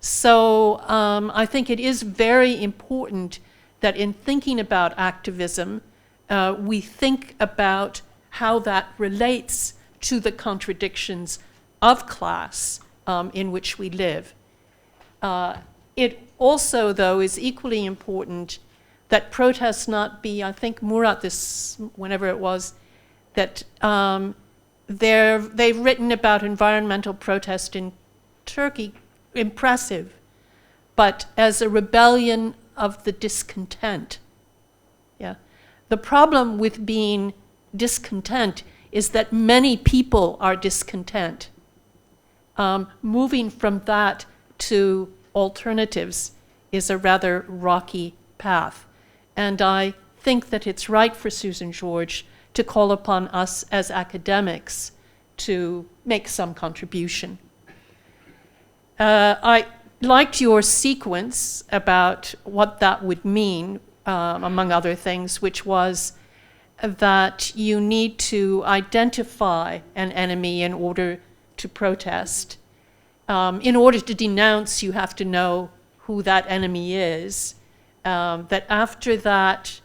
So I think it is very important that in thinking about activism, we think about how that relates to the contradictions of class in which we live. It also, though, is equally important that protests not be, I think Murat, whenever it was, that they've written about environmental protest in Turkey, impressive, but as a rebellion of the discontent. Yeah. The problem with being discontent is that many people are discontent. Moving from that to alternatives is a rather rocky path. And I think that it's right for Susan George to call upon us as academics to make some contribution. I liked your sequence about what that would mean, among other things, which was that you need to identify an enemy in order to protest. In order to denounce, you have to know who that enemy is. That after that,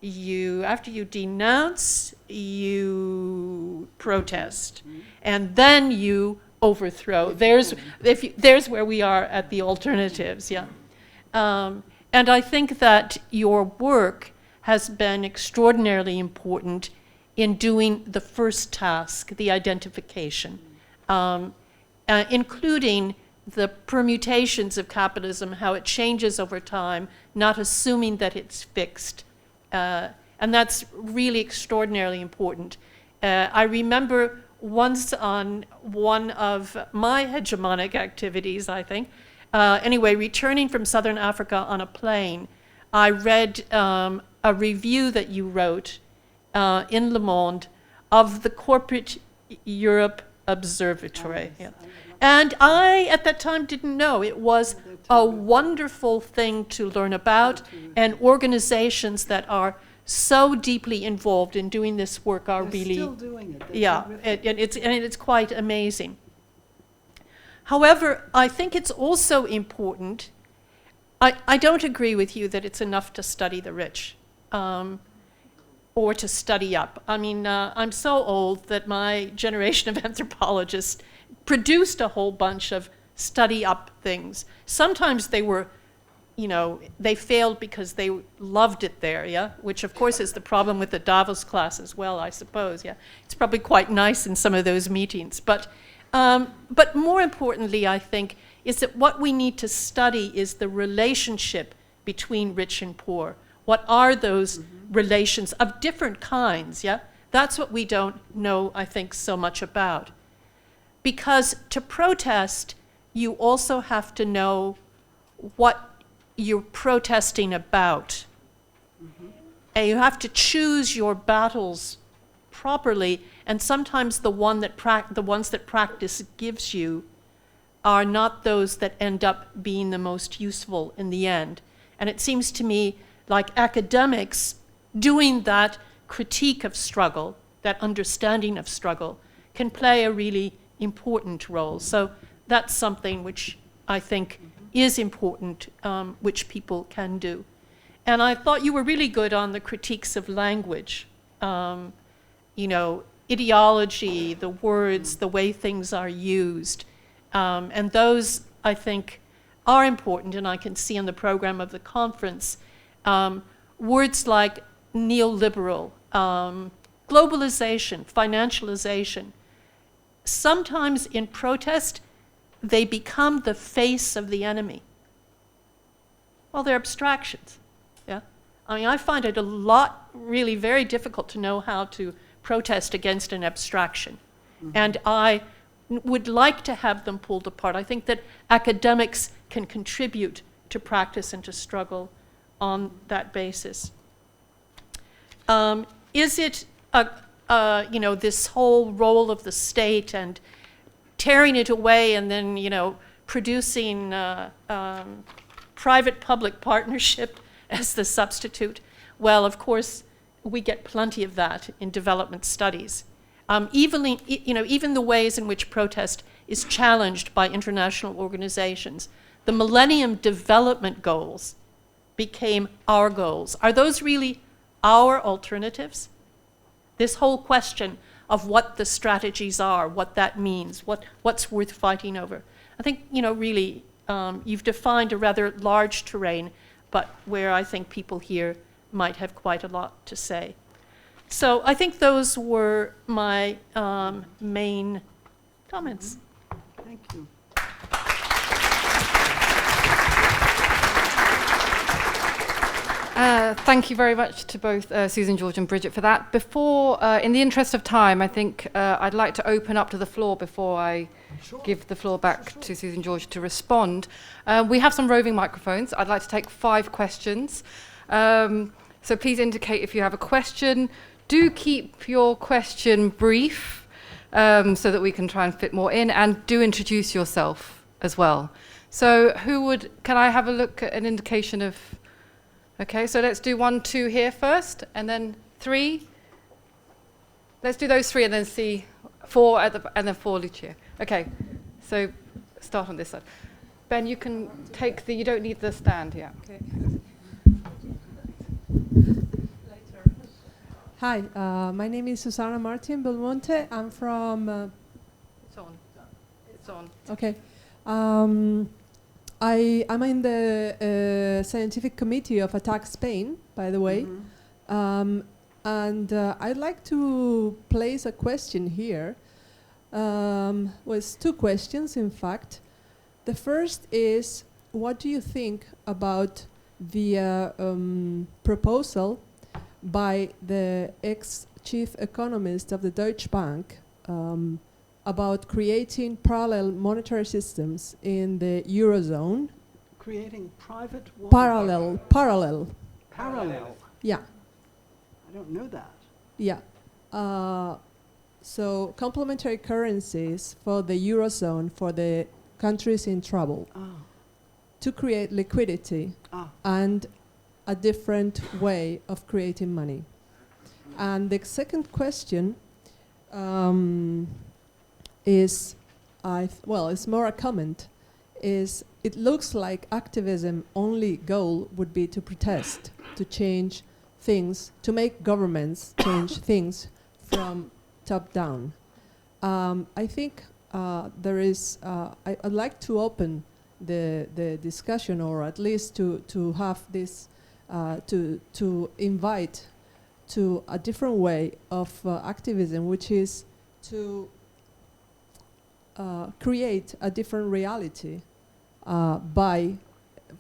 after you denounce, you protest, and then you overthrow. There's where we are at the alternatives, yeah. And I think that your work has been extraordinarily important in doing the first task, the identification, including the permutations of capitalism, how it changes over time, not assuming that it's fixed. And that's really extraordinarily important. I remember once on one of my hegemonic activities, I think, returning from Southern Africa on a plane, I read a review that you wrote in Le Monde of the Corporate Europe Observatory. Yeah. And I, at that time, didn't know it was a wonderful thing to learn about, and organizations that are so deeply involved in doing this work are They're really, still doing it. They're yeah, terrific. it's quite amazing. However, I think it's also important. I don't agree with you that it's enough to study the rich, or to study up. I mean, I'm so old that my generation of anthropologists produced a whole bunch of study up things. Sometimes they were, you know, they failed because they loved it there, yeah? Which of course is the problem with the Davos class as well, I suppose, yeah? It's probably quite nice in some of those meetings. But more importantly, I think, is that what we need to study is the relationship between rich and poor. What are those relations of different kinds, yeah? That's what we don't know, I think, so much about. Because to protest, you also have to know what you're protesting about. And you have to choose your battles properly, and sometimes the ones that practice gives you are not those that end up being the most useful in the end. And it seems to me like academics doing that critique of struggle, that understanding of struggle, can play a really important role. So that's something which I think is important, which people can do. And I thought you were really good on the critiques of language. You know, ideology, the words, the way things are used. And those, I think, are important, and I can see on the program of the conference, words like neoliberal, globalization, financialization. Sometimes in protest, they become the face of the enemy. Well, they're abstractions, yeah? I mean, I find it a lot, really very difficult to know how to protest against an abstraction. And I would like to have them pulled apart. I think that academics can contribute to practice and to struggle on that basis. Is it, you know, this whole role of the state and tearing it away and then, you know, producing private-public partnership as the substitute? Well, of course, we get plenty of that in development studies. Even, you know, even the ways in which protest is challenged by international organizations. The Millennium Development Goals became our goals. Are those really our alternatives? This whole question of what the strategies are, what that means, what's worth fighting over. I think, you know, really, you've defined a rather large terrain, but where I think people here might have quite a lot to say. So I think those were my main comments. Thank you. Thank you very much to both Susan, George and Bridget for that. Before, in the interest of time, I think I'd like to open up to the floor before I give the floor back to Susan, George to respond. We have some roving microphones. I'd like to take 5 questions. So please indicate if you have a question. Do keep your question brief so that we can try and fit more in, and do introduce yourself as well. So can I have a look at an indication of, okay, so let's do 1, 2 here first, and then 3. Let's do those 3 and then see 4 and then 4 Lucia. Okay, so start on this side. Ben, you can take you don't need the stand, yeah. Okay. Hi, my name is Susana Martin Belmonte. I'm from... It's on. It's on. Okay. I'm in the scientific committee of Attack Spain, by the way. And I'd like to place a question here. With 2 questions, in fact. The first is, what do you think about the proposal by the ex-chief economist of the Deutsche Bank about creating parallel monetary systems in the Eurozone? Creating private what? Parallel. Yeah. I don't know that. Yeah. So complementary currencies for the Eurozone for the countries in trouble. Oh. to create liquidity and a different way of creating money. And the second question is, it's more a comment, is it looks like activism only goal would be to protest, to change things, to make governments change things from top down. I think there is, I'd like to open the discussion, or at least to have this, to invite to a different way of activism, which is to create a different reality by,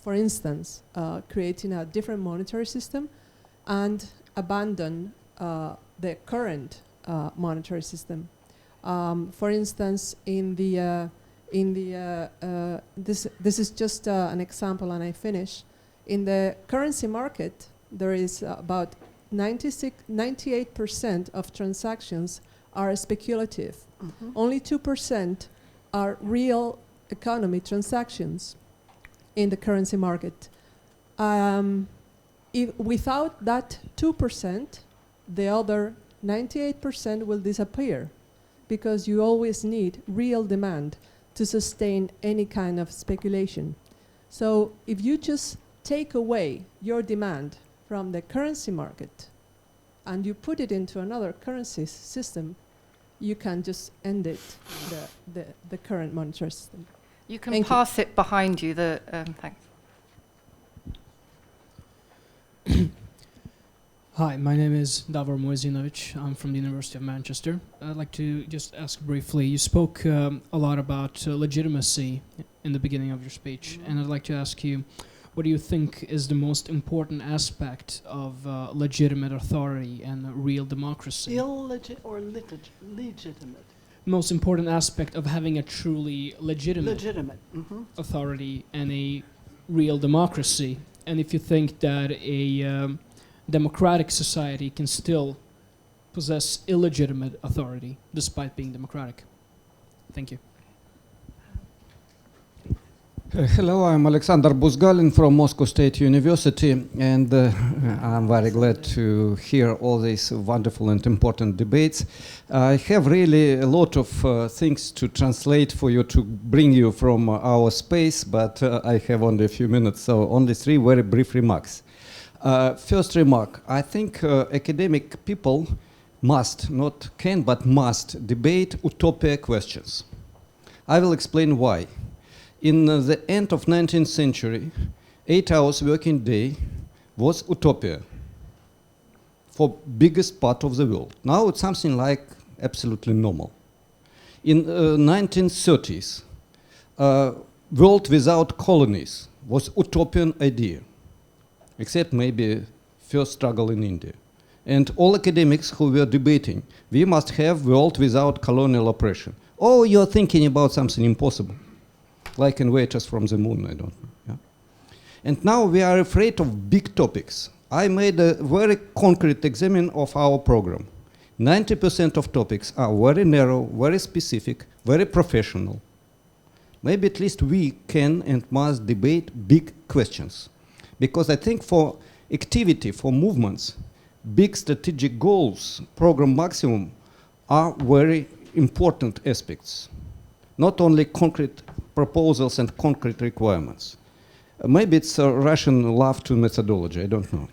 for instance, creating a different monetary system and abandon the current monetary system. For instance, this is just an example, and I finish. In the currency market, there is about 98% of transactions are speculative. Mm-hmm. Only 2% are real economy transactions in the currency market. Without that 2%, the other 98% will disappear, because you always need real demand to sustain any kind of speculation. So if you just take away your demand from the currency market and you put it into another currency system, you can just end it, the current monetary system. You can pass it behind you. Thanks. Hi, my name is Davor Mojsinovic. I'm from the University of Manchester. I'd like to just ask briefly, you spoke a lot about legitimacy in the beginning of your speech, and I'd like to ask you, what do you think is the most important aspect of legitimate authority and real democracy? Legitimate? Most important aspect of having a truly legitimate Mm-hmm. authority and a real democracy. And if you think that a democratic society can still possess illegitimate authority despite being democratic. Thank you. Hello, I'm Alexander Buzgalin from Moscow State University, and I'm very glad to hear all these wonderful and important debates. I have really a lot of things to translate for you, to bring you from our space, but I have only a few minutes, so only 3 very brief remarks. First remark, I think academic people must, not can, but must debate utopia questions. I will explain why. In the end of 19th century, 8 hours working day was utopia for biggest part of the world. Now it's something like absolutely normal. In 1930s, world without colonies was utopian idea, except maybe first struggle in India. And all academics who were debating, we must have world without colonial oppression. Oh, you're thinking about something impossible, like invaders from the moon, I don't know. Yeah? And now we are afraid of big topics. I made a very concrete examine of our program. 90% of topics are very narrow, very specific, very professional. Maybe at least we can and must debate big questions. Because I think for activity, for movements, big strategic goals, program maximum, are very important aspects. Not only concrete proposals and concrete requirements. Maybe it's a Russian love to methodology, I don't know.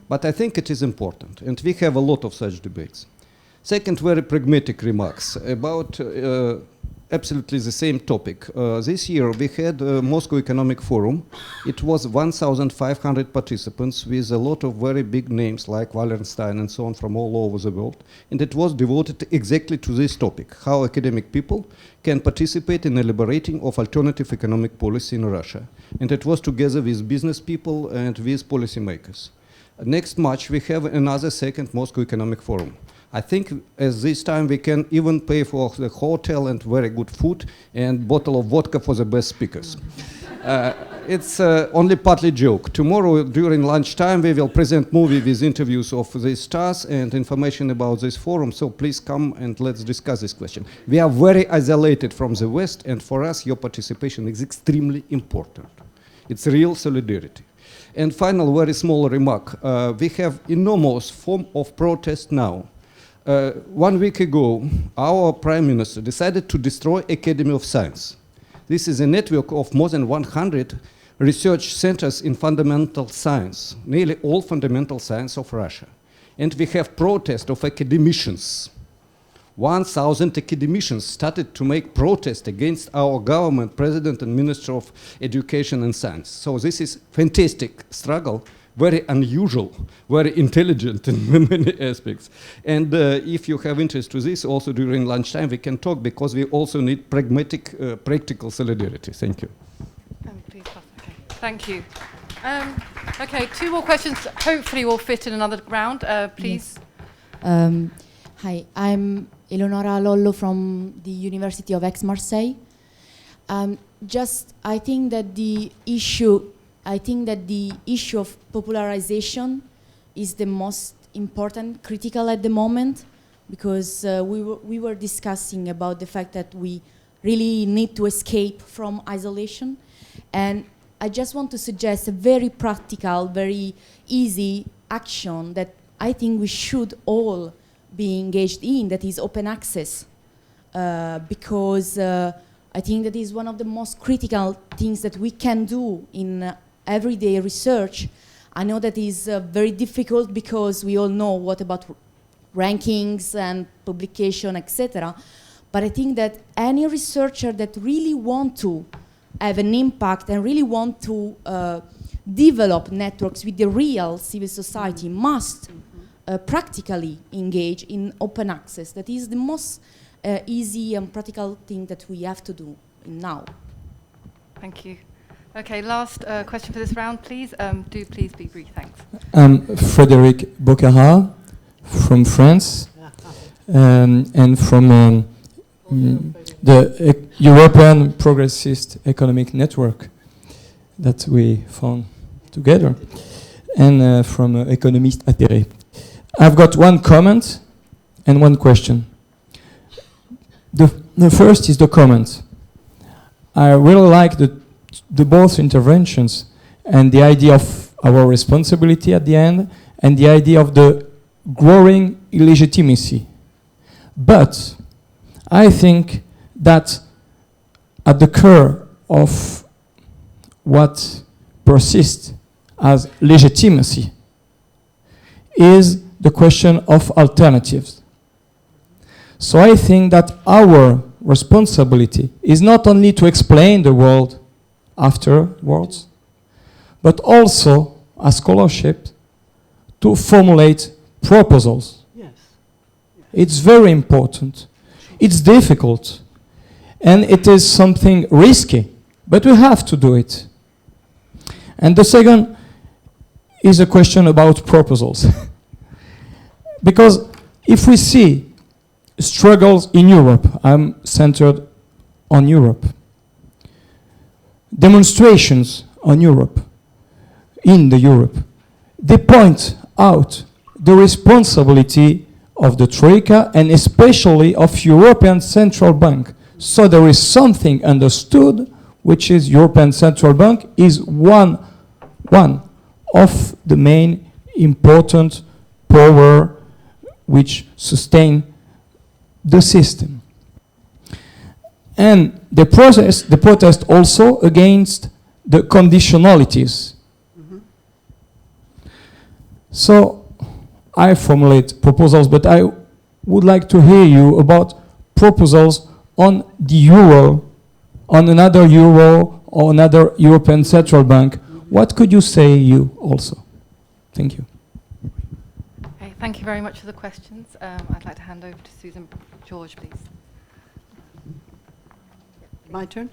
But I think it is important, and we have a lot of such debates. Second, very pragmatic remarks about absolutely the same topic. This year we had a Moscow Economic Forum. It was 1,500 participants with a lot of very big names like Wallenstein and so on from all over the world. And it was devoted exactly to this topic, how academic people can participate in elaborating of alternative economic policy in Russia. And it was together with business people and with policymakers. Next March we have another second Moscow Economic Forum. I think at this time we can even pay for the hotel and very good food and bottle of vodka for the best speakers. It's only partly joke. Tomorrow during lunchtime we will present movie with interviews of the stars and information about this forum, so please come and let's discuss this question. We are very isolated from the West, and for us your participation is extremely important. It's real solidarity. And final, very small remark. We have enormous form of protest now. 1 week ago, our Prime Minister decided to destroy Academy of Science. This is a network of more than 100 research centers in fundamental science, nearly all fundamental science of Russia. And we have protest of academicians. 1,000 academicians started to make protest against our government, president and minister of education and science. So this is fantastic struggle, very unusual, very intelligent in many aspects. And if you have interest to this, also during lunchtime we can talk, because we also need pragmatic, practical solidarity. Thank you. Please, okay. Thank you. Okay, 2 more questions. Hopefully we'll fit in another round. Please. Yes. Hi, I'm Eleonora Lollo from the University of Aix-Marseille. I think that the issue of popularization is the most important, critical at the moment, because we were discussing about the fact that we really need to escape from isolation. And I just want to suggest a very practical, very easy action that I think we should all be engaged in, that is open access. Because I think that is one of the most critical things that we can do in everyday research. I know that is very difficult because we all know what about rankings and publication, etc. But I think that any researcher that really want to have an impact and really want to develop networks with the real civil society must practically engage in open access. That is the most easy and practical thing that we have to do now. Thank you. Okay, last question for this round, please. Do please be brief, thanks. Frédéric Boccara from France and from the European Progressist Economic Network that we found together, and from Économistes Atterrés. I've got one comment and one question. The first is the comment. I really like the both interventions and the idea of our responsibility at the end and the idea of the growing illegitimacy. But I think that at the core of what persists as legitimacy is the question of alternatives. So I think that our responsibility is not only to explain the world afterwards, but also, as scholarship, to formulate proposals. Yes. It's very important. It's difficult. And it is something risky, but we have to do it. And the second is a question about proposals. Because if we see struggles in Europe, I'm centered on Europe, demonstrations on Europe, in the Europe, they point out the responsibility of the Troika and especially of European Central Bank. So there is something understood, which is European Central Bank is one of the main important power which sustain the system. And the protest also against the conditionalities. Mm-hmm. So I formulate proposals, but I would like to hear you about proposals on the euro, on another euro or another European Central Bank. What could you say you also? Thank you. Okay, thank you very much for the questions. I'd like to hand over to Susan George, please. My turn?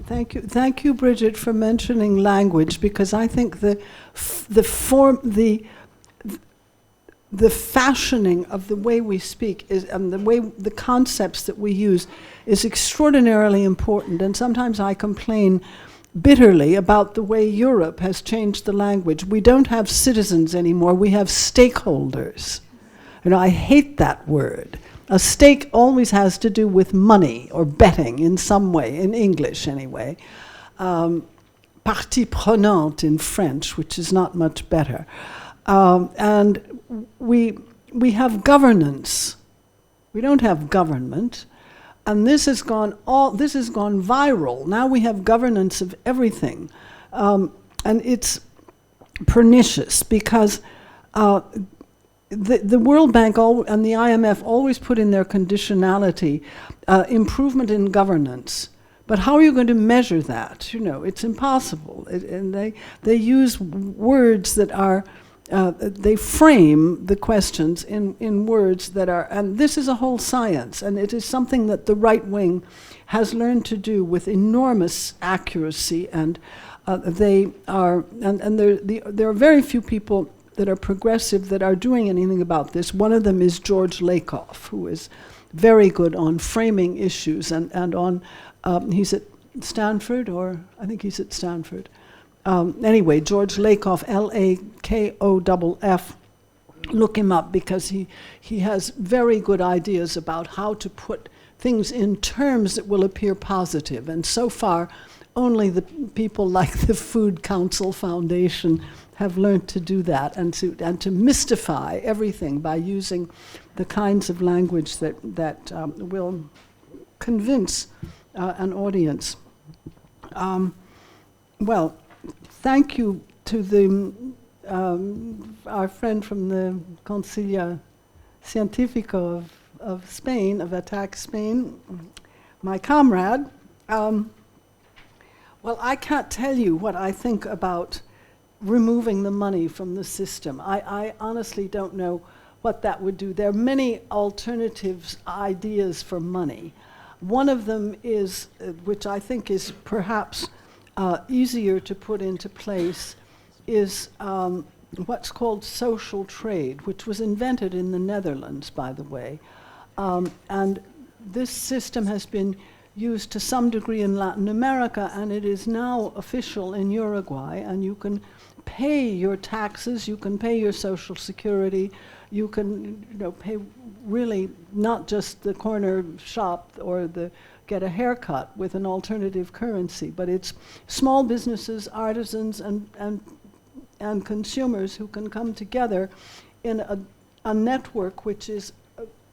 Thank you, Bridget, for mentioning language, because I think the fashioning of the way we speak is, and the concepts that we use is extraordinarily important. And sometimes I complain bitterly about the way Europe has changed the language. We don't have citizens anymore, we have stakeholders. You know, I hate that word. A stake always has to do with money or betting in some way, in English anyway. partie prenante in French, which is not much better. And we have governance. We don't have government. And this has gone viral. Now we have governance of everything. And it's pernicious because the World Bank and the IMF always put in their conditionality improvement in governance. But how are you going to measure that? It's impossible. And they use words that are, they frame the questions in words that are, and this is a whole science, and it is something that the right wing has learned to do with enormous accuracy, and there are very few people that are progressive that are doing anything about this. One of them is George Lakoff, who is very good on framing issues and on, he's at Stanford, or I think he's at Stanford. Anyway, George Lakoff, Lakoff, look him up because he has very good ideas about how to put things in terms that will appear positive. And so far, only the people like the Food Council Foundation have learned to do that and to mystify everything by using the kinds of language that will convince an audience. Well, thank you to our friend from the Consiglio Científico of Spain, of ATTAC Spain, my comrade. Well, I can't tell you what I think about removing the money from the system. I honestly don't know what that would do. There are many alternatives, ideas for money. One of them is, which I think is perhaps easier to put into place, is what's called social trade, which was invented in the Netherlands, by the way. And this system has been used to some degree in Latin America, and it is now official in Uruguay, and you can pay your taxes, you can pay your social security, you can pay really not just the corner shop or get a haircut with an alternative currency, but it's small businesses, artisans, and consumers who can come together in a network which is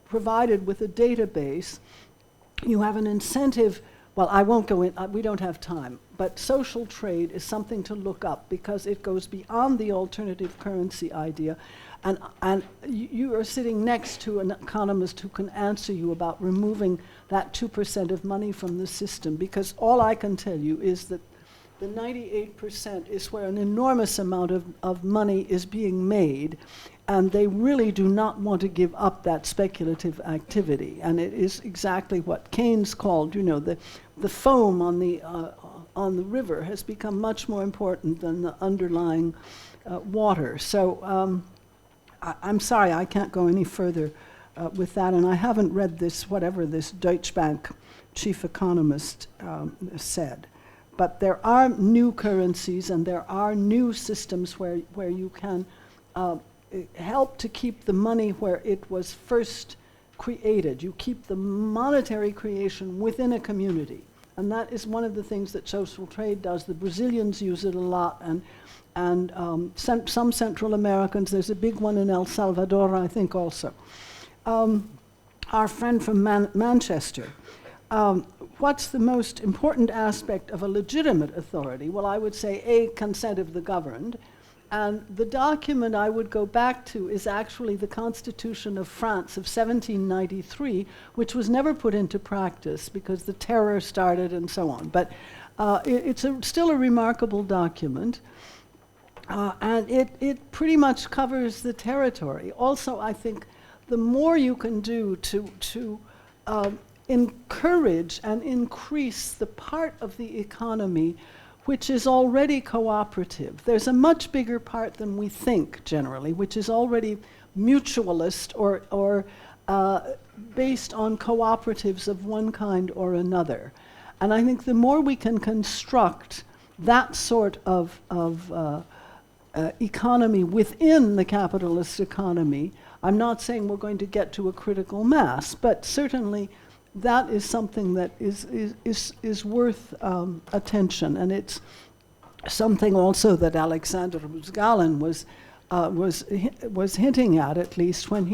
provided with a database. You have an incentive. Well, I won't go in, we don't have time, but social trade is something to look up because it goes beyond the alternative currency idea. And you are sitting next to an economist who can answer you about removing that 2% of money from the system, because all I can tell you is that the 98% is where an enormous amount of money is being made, and they really do not want to give up that speculative activity. And it is exactly what Keynes called, the foam on the river has become much more important than the underlying water. So I'm sorry, I can't go any further with that, and I haven't read whatever this Deutsche Bank chief economist said. But there are new currencies and there are new systems where you can help to keep the money where it was first created. You keep the monetary creation within a community. And that is one of the things that social trade does. The Brazilians use it a lot, and some Central Americans. There's a big one in El Salvador, I think, also. Our friend from Manchester. What's the most important aspect of a legitimate authority? Well, I would say consent of the governed. And the document I would go back to is actually the Constitution of France of 1793, which was never put into practice because the terror started and so on. But it's still a remarkable document. And it pretty much covers the territory. Also, I think the more you can do to encourage and increase the part of the economy which is already cooperative. There's a much bigger part than we think generally, which is already mutualist or based on cooperatives of one kind or another. And I think the more we can construct that sort of economy within the capitalist economy, I'm not saying we're going to get to a critical mass, but certainly that is something that is worth attention, and something also that Alexander Buzgalin was hinting at least, when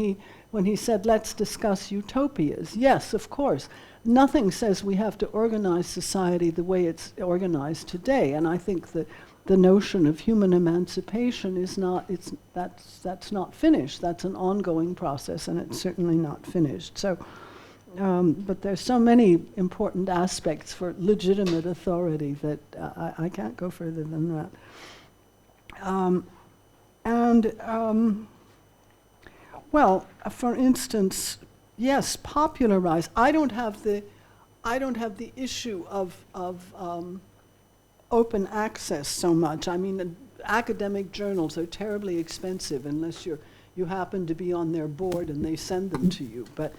he said, let's discuss utopias. Yes, of course. Nothing says we have to organize society the way it's organized today, and I think that the notion of human emancipation is not, that's not finished. That's an ongoing process, and it's certainly not finished. So, but there's so many important aspects for legitimate authority that I can't go further than that. Well, for instance, yes, popularize. I don't have the issue of open access so much. I mean, academic journals are terribly expensive unless you happen to be on their board and they send them to you. But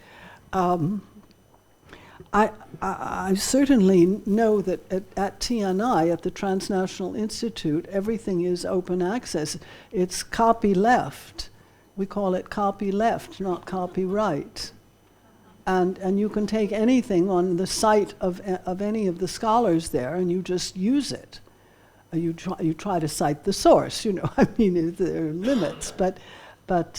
I certainly know that at TNI, at the Transnational Institute, everything is open access. It's copyleft. We call it copyleft, not copyright. And you can take anything on the site of any of the scholars there, and you just use it. You try to cite the source, you know. I mean, there are limits, but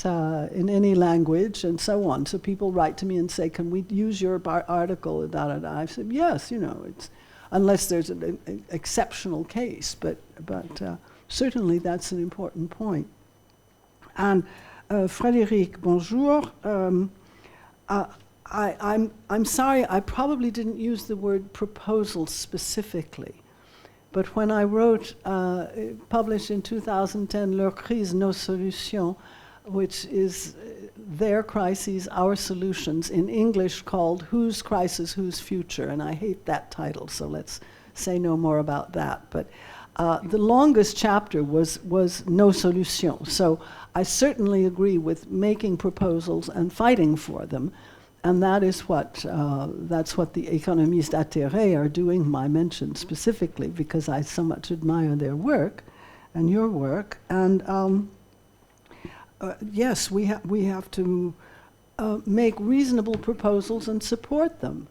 in any language and so on. So people write to me and say, "Can we use your article?" Da da da. I said, "Yes, you know, it's unless there's an exceptional case, but certainly that's an important point." And Frédéric, bonjour. I'm sorry, I probably didn't use the word proposal specifically, but when I wrote, published in 2010, Leur crise, nos solutions, which is their crises, our solutions, in English called Whose Crisis, Whose Future, and I hate that title, so let's say no more about that. But the longest chapter was Nos solutions, so I certainly agree with making proposals and fighting for them. And that is that's what the économistes atterrés are doing, I mentioned specifically, because I so much admire their work and your work. And yes, we have to make reasonable proposals and support them.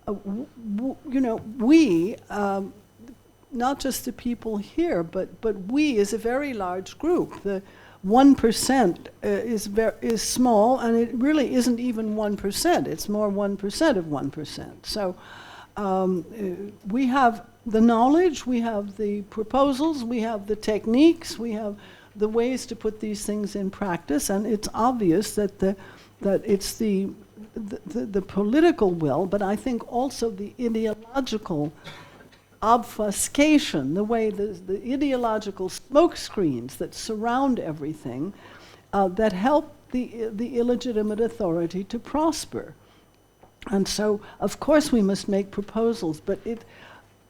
You know, we, not just the people here, but we is a very large group. The 1% is small, and it really isn't even 1%. It's more 1% of 1%. So we have the knowledge, we have the proposals, we have the techniques, we have the ways to put these things in practice, and it's obvious that it's the political will, but I think also the ideological obfuscation, the way the ideological smoke screens that surround everything that help the illegitimate authority to prosper. And so, of course, we must make proposals, but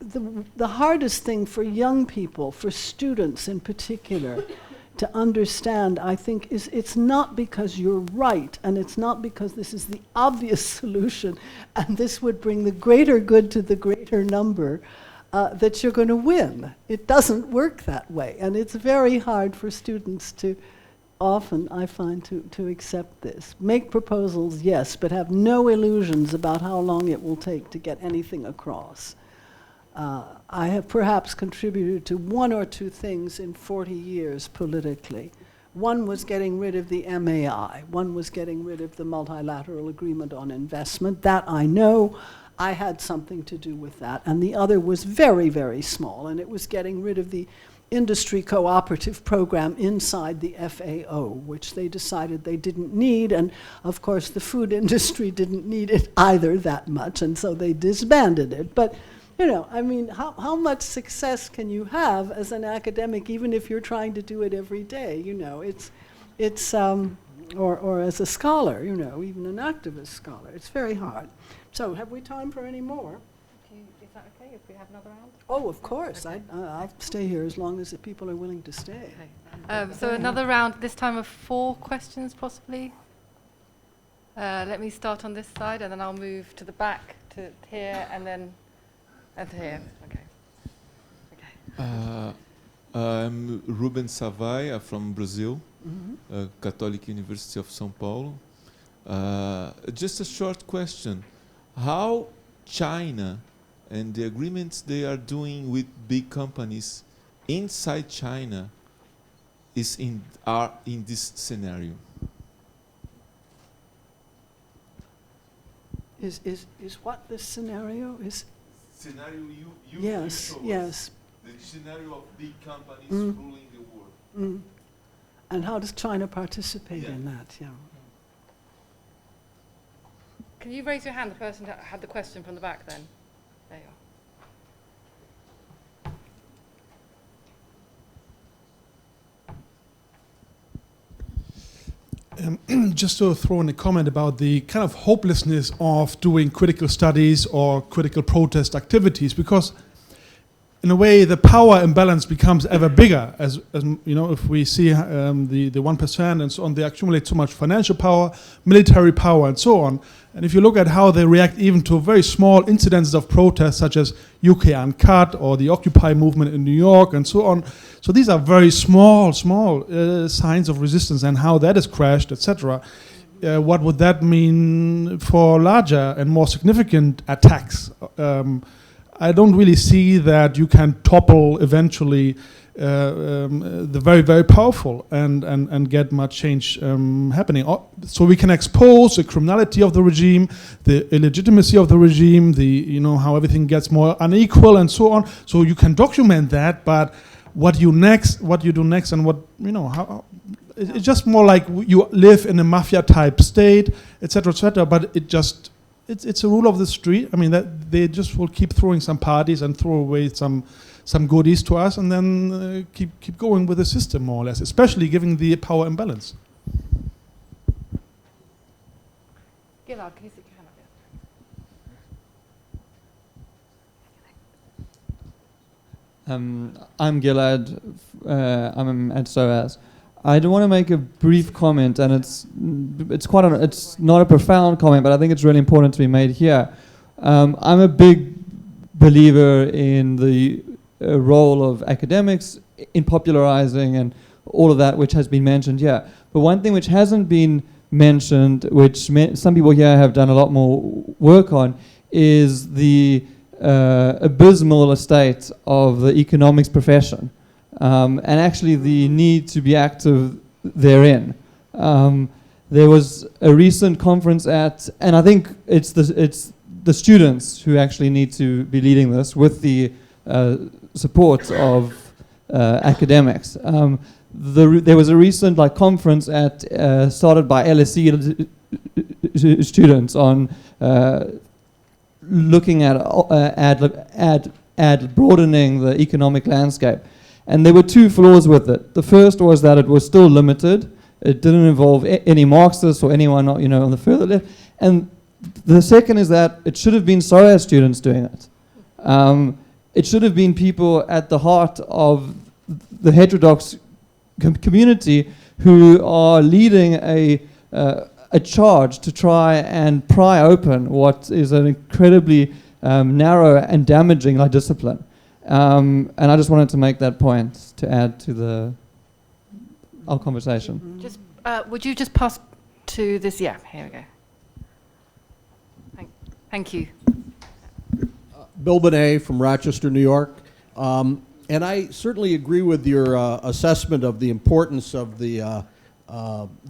the hardest thing for young people, for students in particular, to understand, I think, is it's not because you're right, and it's not because this is the obvious solution, and this would bring the greater good to the greater number, that you're going to win. It doesn't work that way, and it's very hard for students to, often I find, to accept this. Make proposals, yes, but have no illusions about how long it will take to get anything across. I have perhaps contributed to one or two things in 40 years politically. One was getting rid of the MAI. One was getting rid of the Multilateral Agreement on Investment. That I know. I had something to do with that. And the other was very, very small, and it was getting rid of the industry cooperative program inside the FAO, which they decided they didn't need. And of course, the food industry didn't need it either that much, and so they disbanded it. But, you know, I mean, how much success can you have as an academic, even if you're trying to do it every day? You know, or as a scholar, you know, even an activist scholar. It's very hard. So, have we time for any more? Is that okay if we have another round? Oh, of course. Okay. I'll stay here as long as the people are willing to stay. Okay. So another round, this time of 4 questions, possibly. Let me start on this side, and then I'll move to the back, to here, and then to here. Okay. Okay. I'm Ruben Savai from Brazil, Mm-hmm. Catholic University of São Paulo. Just a short question. How China and the agreements they are doing with big companies inside China are in this scenario? Is what this scenario is? Scenario you Yes, show yes. us. The scenario of big companies ruling the world. And how does China participate in that? Yeah. Can you raise your hand, the person that had the question from the back then? There you are. Just to throw in a comment about the kind of hopelessness of doing critical studies or critical protest activities, because in a way the power imbalance becomes ever bigger as you know, if we see the 1% and so on, they accumulate so much financial power, military power and so on. And if you look at how they react even to very small incidences of protests such as UK Uncut or the Occupy movement in New York and so on, so these are very small signs of resistance, and how that is crashed, etc. What would that mean for larger and more significant attacks? I don't really see that you can topple eventually the very, very powerful and get much change happening. So we can expose the criminality of the regime, the illegitimacy of the regime, how everything gets more unequal and so on. So you can document that, but what you do next, and how it's just more like you live in a mafia type state, etc., but it's a rule of the street. I mean, that they just will keep throwing some parties and throw away some goodies to us, and then keep going with the system more or less, especially given the power imbalance. Gilad, can you stick your hand up here? I'm Gilad. I'm at SOAS. I do want to make a brief comment, and it's not a profound comment, but I think it's really important to be made here. I'm a big believer in the role of academics in popularizing and all of that, which has been mentioned here. But one thing which hasn't been mentioned, which some people here have done a lot more work on, is the abysmal state of the economics profession. And actually the need to be active therein. There was a recent conference and I think it's the students who actually need to be leading this with the support of academics. There was a recent conference started by LSE students on looking at broadening the economic landscape. And there were two flaws with it. The first was that it was still limited. It didn't involve any Marxists or anyone on the further left. And the second is that it should have been SOAS students doing it. It should have been people at the heart of the heterodox community who are leading a charge to try and pry open what is an incredibly narrow and damaging discipline. And I just wanted to make that point to add to our conversation. Just would you just pass to this? Yeah, here we go. Thank you. Bill Benet from Rochester, New York. And I certainly agree with your assessment of the importance of the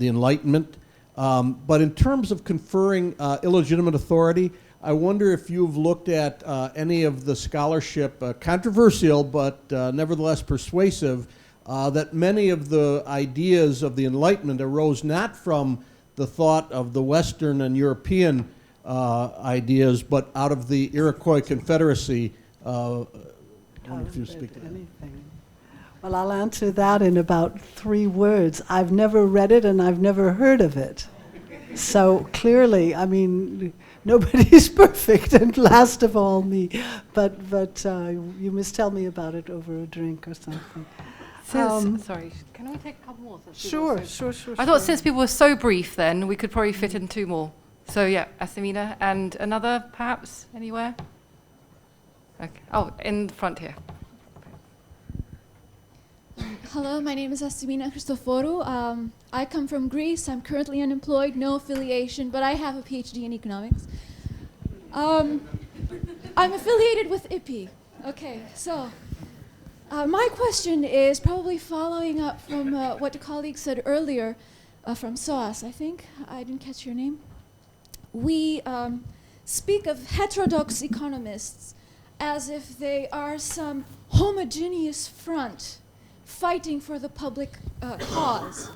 Enlightenment. But in terms of conferring illegitimate authority, I wonder if you've looked at any of the scholarship, controversial but nevertheless persuasive, that many of the ideas of the Enlightenment arose not from the thought of the Western and European ideas, but out of the Iroquois Confederacy. I wonder if you speak to that. Well, I'll answer that in about 3 words. I've never read it and I've never heard of it. So clearly, I mean, nobody's perfect, and last of all me. But you must tell me about it over a drink or something. Sorry, can we take a couple more? Sure. I thought since people were so brief then, we could probably fit in 2 more. So yeah, Asimina, and another perhaps, anywhere? Okay. Oh, in the front here. Hello, my name is Asimina Christoforou. I come from Greece. I'm currently unemployed, no affiliation, but I have a PhD in economics. I'm affiliated with IIPPE. Okay, so My question is probably following up from what the colleague said earlier from SOAS, I think. I didn't catch your name. We speak of heterodox economists as if they are some homogeneous front fighting for the public cause.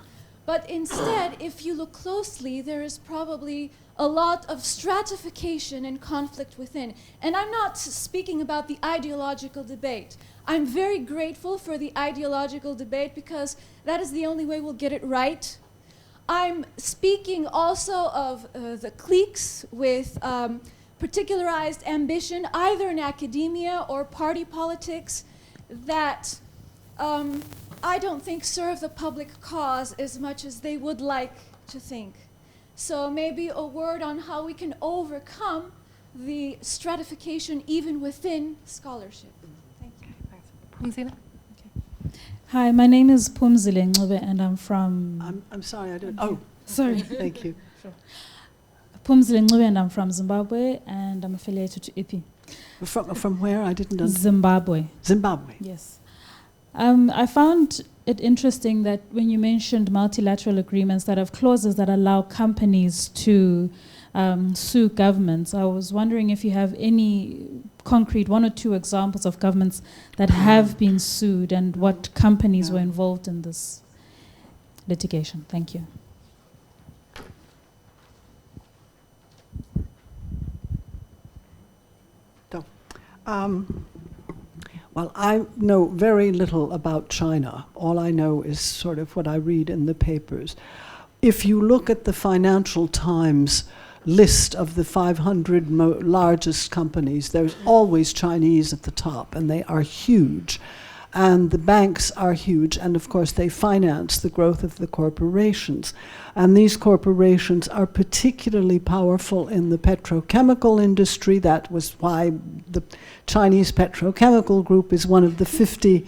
But instead, if you look closely, there is probably a lot of stratification and conflict within. And I'm not speaking about the ideological debate. I'm very grateful for the ideological debate because that is the only way we'll get it right. I'm speaking also of the cliques with particularized ambition, either in academia or party politics, that I don't think serve the public cause as much as they would like to think. So maybe a word on how we can overcome the stratification even within scholarship. Thank you. Pumzile? Hi, my name is Pumzile Ncube and I'm from... I'm sorry, I don't... Oh, sorry. Thank you. Sure. Pumzile Ncube and I'm from Zimbabwe and I'm affiliated to IIPPE. From where? I didn't understand. Zimbabwe. Zimbabwe. Yes. I found it interesting that when you mentioned multilateral agreements that have clauses that allow companies to sue governments, I was wondering if you have any concrete 1 or 2 examples of governments that have been sued and what companies were involved in this litigation. Thank you. Well, I know very little about China. All I know is sort of what I read in the papers. If you look at the Financial Times list of the 500 largest companies, there's always Chinese at the top, and they are huge. And the banks are huge, and of course they finance the growth of the corporations. And these corporations are particularly powerful in the petrochemical industry. That was why the Chinese petrochemical group is one of the 50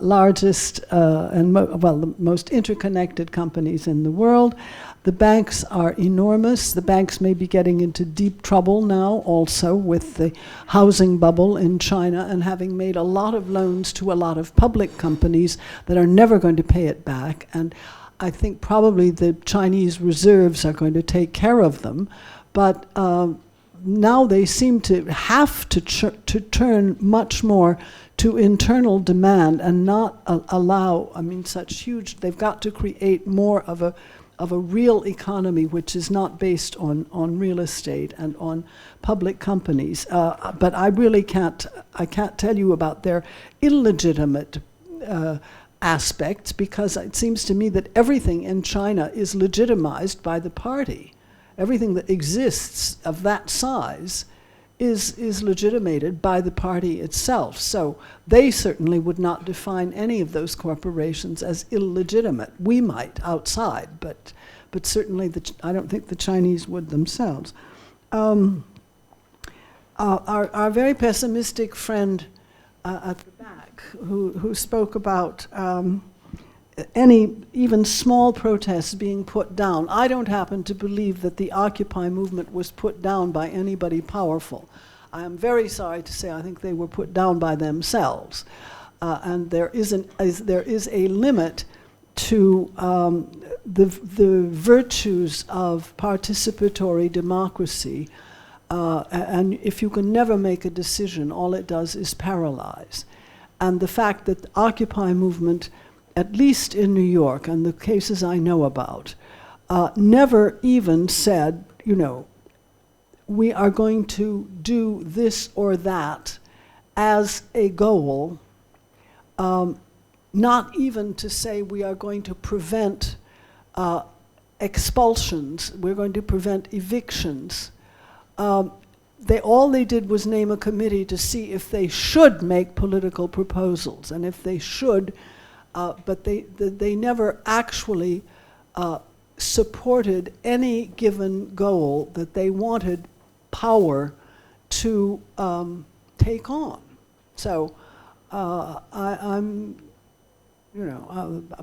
largest and the most interconnected companies in the world. The banks are enormous. The banks may be getting into deep trouble now also with the housing bubble in China and having made a lot of loans to a lot of public companies that are never going to pay it back. And I think probably the Chinese reserves are going to take care of them. But now they seem to have to turn much more to internal demand and not allow, such huge, they've got to create more of a real economy which is not based on real estate and on public companies. But I really can't tell you about their illegitimate aspects, because it seems to me that everything in China is legitimized by the party. Everything that exists of that size is legitimated by the party itself. So they certainly would not define any of those corporations as illegitimate. We might outside, but certainly I don't think the Chinese would themselves. Our very pessimistic friend at the back, who spoke about any even small protests being put down. I don't happen to believe that the Occupy movement was put down by anybody powerful. I am very sorry to say I think they were put down by themselves. And there is a limit to the virtues of participatory democracy. And if you can never make a decision, all it does is paralyze. And the fact that the Occupy movement, at least in New York and the cases I know about, never even said, we are going to do this or that as a goal, not even to say we are going to prevent expulsions, we're going to prevent evictions. All they did was name a committee to see if they should make political proposals, and if they should, but they never actually supported any given goal that they wanted power to take on. So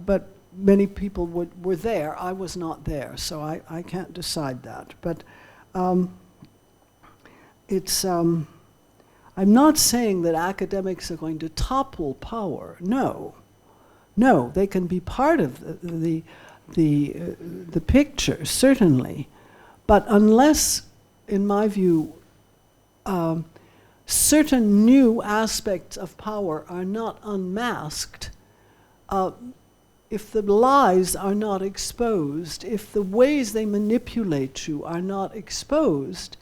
but many people were there. I was not there, so I can't decide that. But I'm not saying that academics are going to topple power. No. No, they can be part of the picture, certainly. But unless, in my view, certain new aspects of power are not unmasked, if the lies are not exposed, if the ways they manipulate you are not exposed,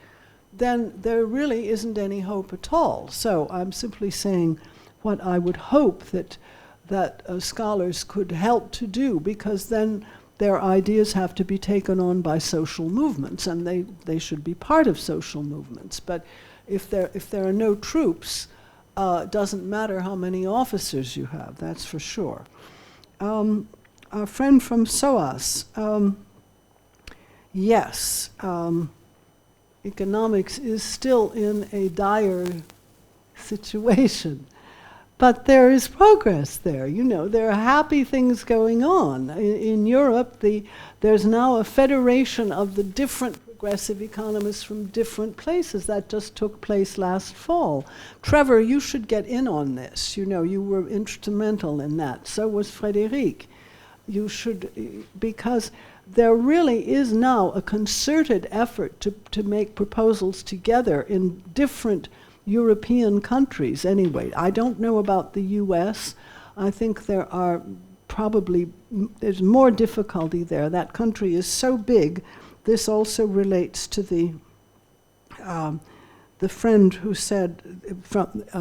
then there really isn't any hope at all. So I'm simply saying what I would hope that scholars could help to do, because then their ideas have to be taken on by social movements, and they should be part of social movements. But if there are no troops, it doesn't matter how many officers you have, that's for sure. Our friend from SOAS, yes, economics is still in a dire situation. But there is progress there. You know, there are happy things going on. In Europe, there's now a federation of the different progressive economists from different places. That just took place last fall. Trevor, you should get in on this. You know, you were instrumental in that. So was Frédéric. You should, because there really is now a concerted effort to make proposals together in different European countries anyway. I don't know about the US. I think there's more difficulty there. That country is so big. This also relates to the friend who said,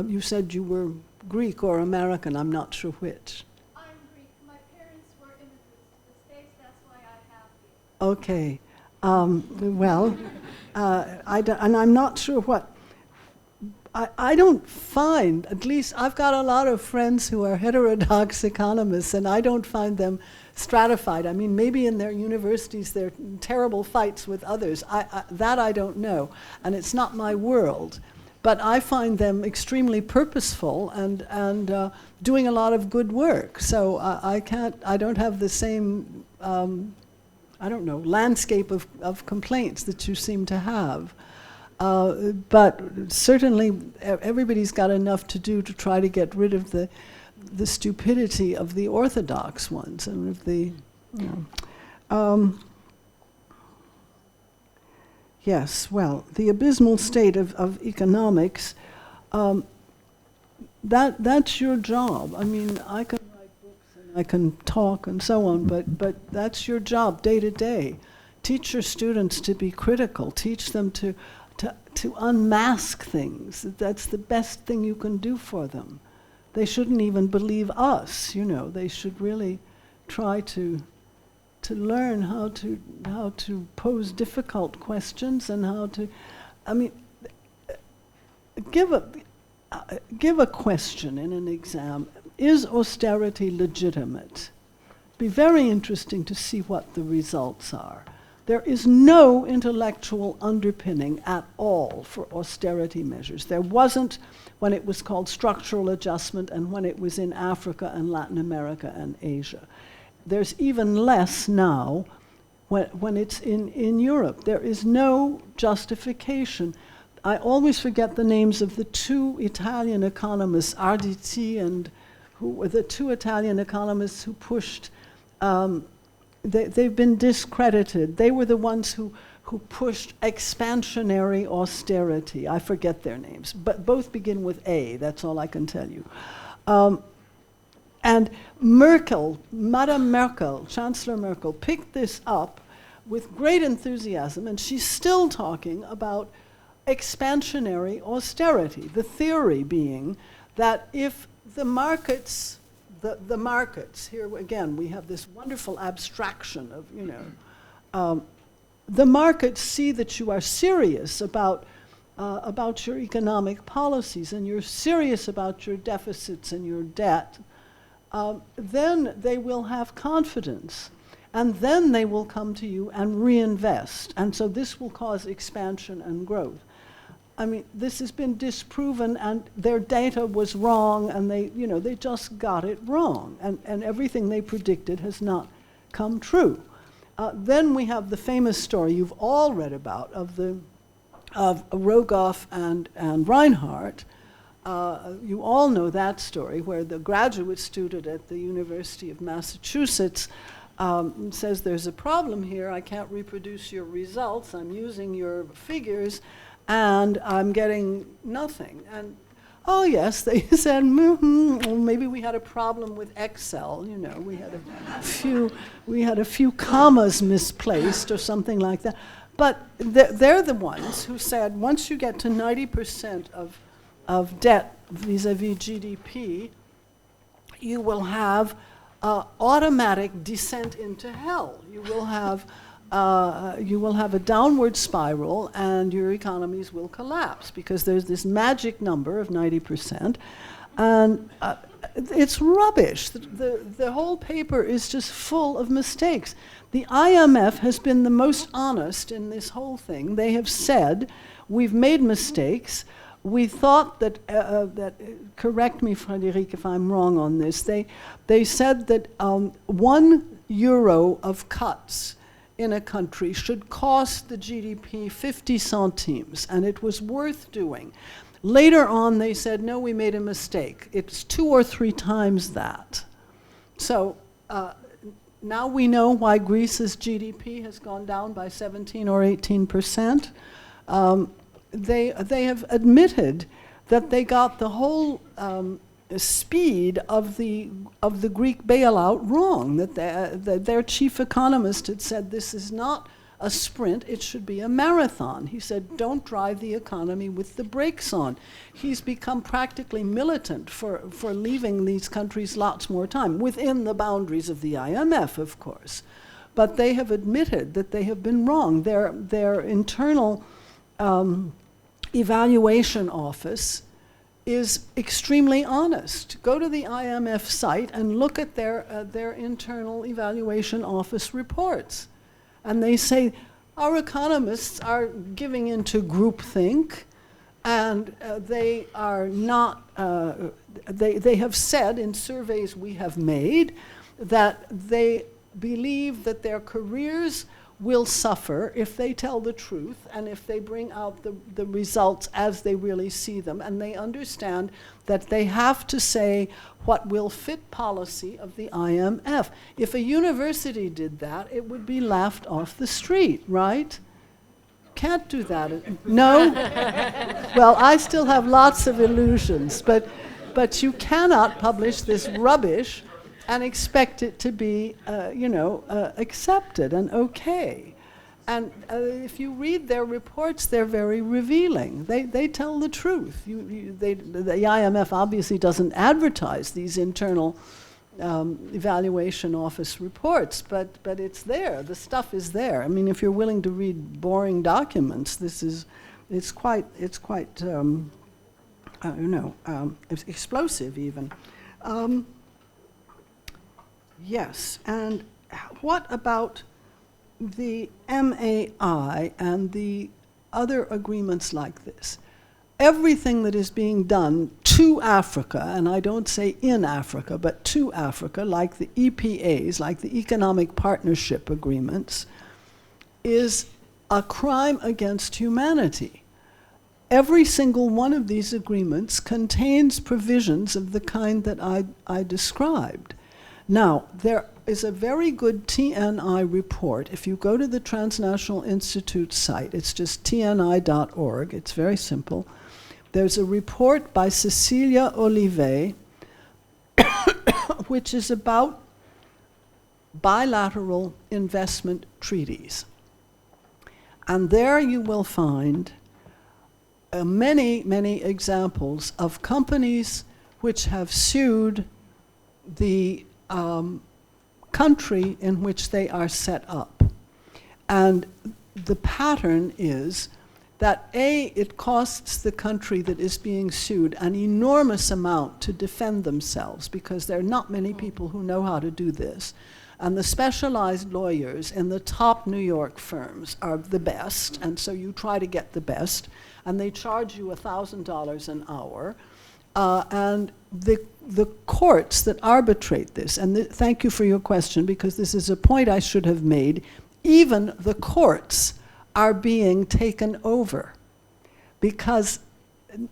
you said you were Greek or American, I'm not sure which. I'm Greek. My parents were immigrants to the States, that's why I have you. Okay. Well, and I'm not sure what. I don't find, at least I've got a lot of friends who are heterodox economists, and I don't find them stratified. I mean, maybe in their universities there are terrible fights with others. That I don't know, and it's not my world. But I find them extremely purposeful and doing a lot of good work. So I don't have the same, I don't know, landscape of complaints that you seem to have. But certainly everybody's got enough to do to try to get rid of the stupidity of the orthodox ones and of the, you know. Yes, well, the abysmal state of economics, that's your job. I mean, I can write books and I can talk and so on, but that's your job day to day. Teach your students to be critical. Teach them to unmask things. That's the best thing you can do for them. They shouldn't even believe us, you know. They should really try to learn how to pose difficult questions and how to, I mean, give a question in an exam. Is austerity legitimate? Be very interesting to see what the results are. There is no intellectual underpinning at all for austerity measures. There wasn't when it was called structural adjustment and when it was in Africa and Latin America and Asia. There's even less now when it's in Europe. There is no justification. I always forget the names of the two Italian economists, Arditi and who were the two Italian economists who pushed they've been discredited. They were the ones who pushed expansionary austerity. I forget their names, but both begin with A, that's all I can tell you. And Merkel, Madame Merkel, Chancellor Merkel, picked this up with great enthusiasm, and she's still talking about expansionary austerity, the theory being that if the markets, the markets, here again we have this wonderful abstraction of, you know, the markets see that you are serious about your economic policies and you're serious about your deficits and your debt, then they will have confidence. And then they will come to you and reinvest. And so this will cause expansion and growth. I mean, this has been disproven, and their data was wrong, and they just got it wrong. And everything they predicted has not come true. Then we have the famous story you've all read about of Rogoff and Reinhardt, you all know that story, where the graduate student at the University of Massachusetts says, there's a problem here, I can't reproduce your results, I'm using your figures, and I'm getting nothing. And oh yes, they said, maybe we had a problem with Excel, you know, we had a few commas misplaced or something like that. But they're the ones who said, once you get to 90% of debt vis-a-vis GDP, you will have automatic descent into hell. You will have a downward spiral, and your economies will collapse because there's this magic number of 90%, and it's rubbish. The whole paper is just full of mistakes. The IMF has been the most honest in this whole thing. They have said, we've made mistakes. We thought that, correct me, Frédéric, if I'm wrong on this, they said that €1 of cuts in a country should cost the GDP 50 centimes, and it was worth doing. Later on, they said, no, we made a mistake. It's 2 or 3 times that. So now we know why Greece's GDP has gone down by 17 or 18%. They have admitted that they got the whole speed of the Greek bailout wrong, that their chief economist had said this is not a sprint, it should be a marathon. He said, don't drive the economy with the brakes on. He's become practically militant for leaving these countries lots more time, within the boundaries of the IMF, of course. But they have admitted that they have been wrong. Their internal evaluation office is extremely honest. Go to the IMF site and look at their internal evaluation office reports. And they say, our economists are giving into groupthink, and they are not, they have said in surveys we have made that they believe that their careers will suffer if they tell the truth and if they bring out the results as they really see them. And they understand that they have to say what will fit policy of the IMF. If a university did that, it would be laughed off the street, right? Can't do that. No? Well, I still have lots of illusions, but you cannot publish this rubbish and expect it to be, accepted and okay. And if you read their reports, they're very revealing. They tell the truth. The IMF obviously doesn't advertise these internal evaluation office reports, but it's there. The stuff is there. I mean, if you're willing to read boring documents, it's quite it's explosive even. Yes, and what about the MAI and the other agreements like this? Everything that is being done to Africa, and I don't say in Africa, but to Africa, like the EPAs, like the Economic Partnership Agreements, is a crime against humanity. Every single one of these agreements contains provisions of the kind that I described. Now, there is a very good TNI report. If you go to the Transnational Institute site, it's just tni.org, it's very simple. There's a report by Cecilia Olivet, which is about bilateral investment treaties. And there you will find many, many examples of companies which have sued the country in which they are set up. And the pattern is that it costs the country that is being sued an enormous amount to defend themselves, because there are not many people who know how to do this. And the specialized lawyers in the top New York firms are the best, and so you try to get the best, and they charge you $1,000 an hour. And the courts that arbitrate this, and thank you for your question, because this is a point I should have made, even the courts are being taken over, because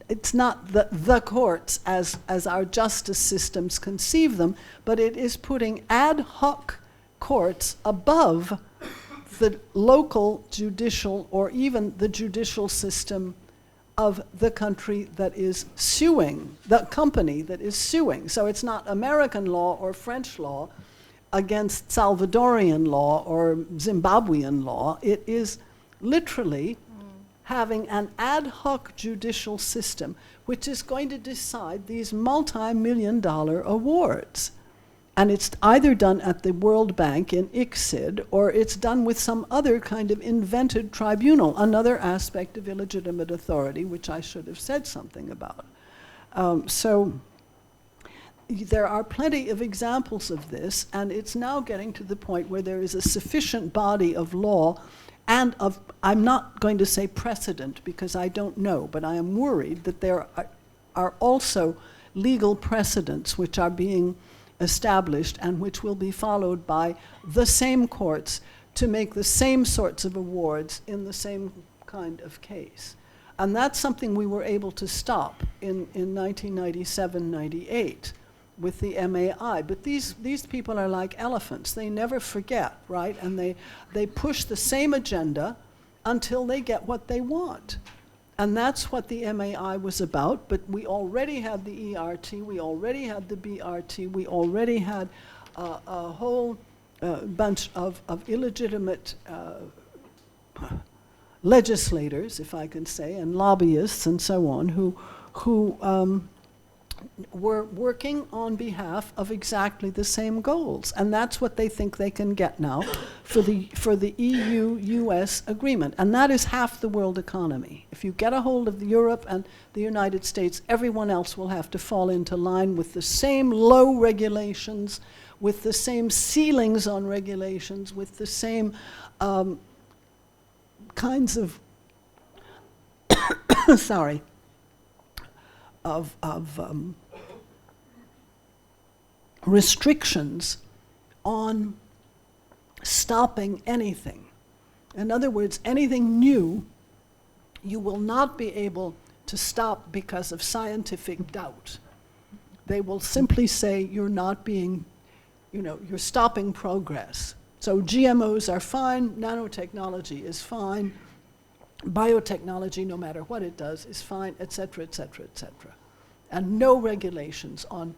it's not the courts as our justice systems conceive them, but it is putting ad hoc courts above the local judicial or even the judicial system of the country that is suing, the company that is suing. So it's not American law or French law against Salvadorian law or Zimbabwean law. It is literally having an ad hoc judicial system which is going to decide these multi-million-dollar awards. And it's either done at the World Bank in ICSID, or it's done with some other kind of invented tribunal, another aspect of illegitimate authority, which I should have said something about. So there are plenty of examples of this, and it's now getting to the point where there is a sufficient body of law and of, I'm not going to say precedent because I don't know, but I am worried that there are also legal precedents which are being established and which will be followed by the same courts to make the same sorts of awards in the same kind of case. And that's something we were able to stop in 1997-98 with the MAI. But these people are like elephants. They never forget, right? And they push the same agenda until they get what they want. And that's what the MAI was about, but we already had the ERT, we already had the BRT, we already had a whole bunch of illegitimate legislators, if I can say, and lobbyists and so on, who were working on behalf of exactly the same goals. And that's what they think they can get now for the EU-US agreement. And that is half the world economy. If you get a hold of Europe and the United States, everyone else will have to fall into line with the same low regulations, with the same ceilings on regulations, with the same kinds of sorry, of restrictions on stopping anything. In other words, anything new, you will not be able to stop because of scientific doubt. They will simply say you're not being, you're stopping progress. So GMOs are fine, nanotechnology is fine, biotechnology, no matter what it does, is fine, et cetera, et cetera, et cetera. And no regulations on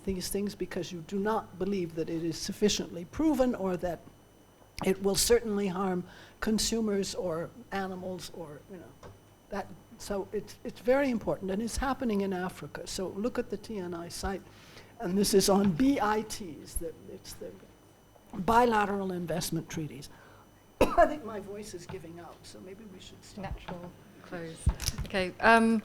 these things because you do not believe that it is sufficiently proven or that it will certainly harm consumers or animals or, that. So it's very important, and it's happening in Africa. So look at the TNI site, and this is on BITs, it's the bilateral investment treaties. I think my voice is giving out, so maybe we should stop. Natural close. Okay,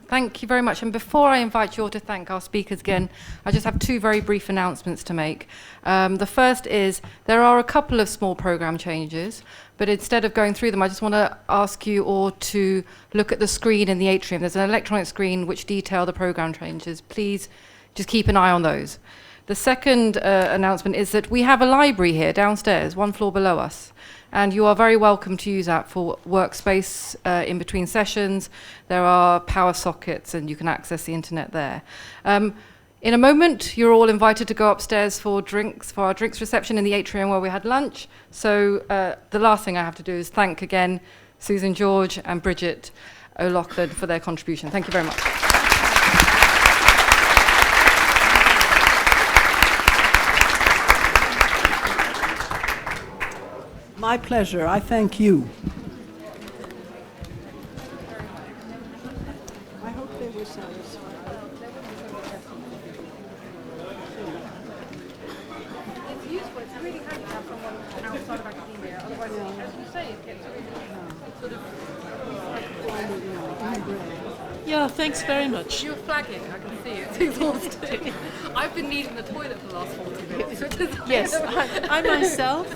thank you very much. And before I invite you all to thank our speakers again, I just have two very brief announcements to make. The first is there are a couple of small program changes, but instead of going through them, I just want to ask you all to look at the screen in the atrium. There's an electronic screen which detail the program changes. Please just keep an eye on those. The second announcement is that we have a library here downstairs, one floor below us. And you are very welcome to use that for workspace in between sessions. There are power sockets and you can access the internet there. In a moment, you're all invited to go upstairs for our drinks reception in the atrium where we had lunch. So the last thing I have to do is thank again Susan George and Bridget O'Loughlin for their contribution. Thank you very much. My pleasure. I thank you. I hope they were satisfied. It's useful. It's really handy to have someone outside of academia. Otherwise, as you say, it gets sort of Yeah, thanks very much. You're flagging. I can see it. It's exhausting. I've been needing the toilet for the last 40 minutes. Yes, I myself.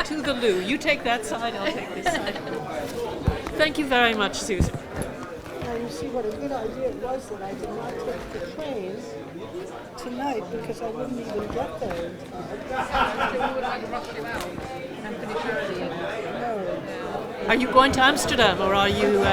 To the loo. You take that side, I'll take this side. Thank you very much, Susan. Now you see what a good idea it was that I did not take the train tonight because I wouldn't even get there in time. Are you going to Amsterdam or are you...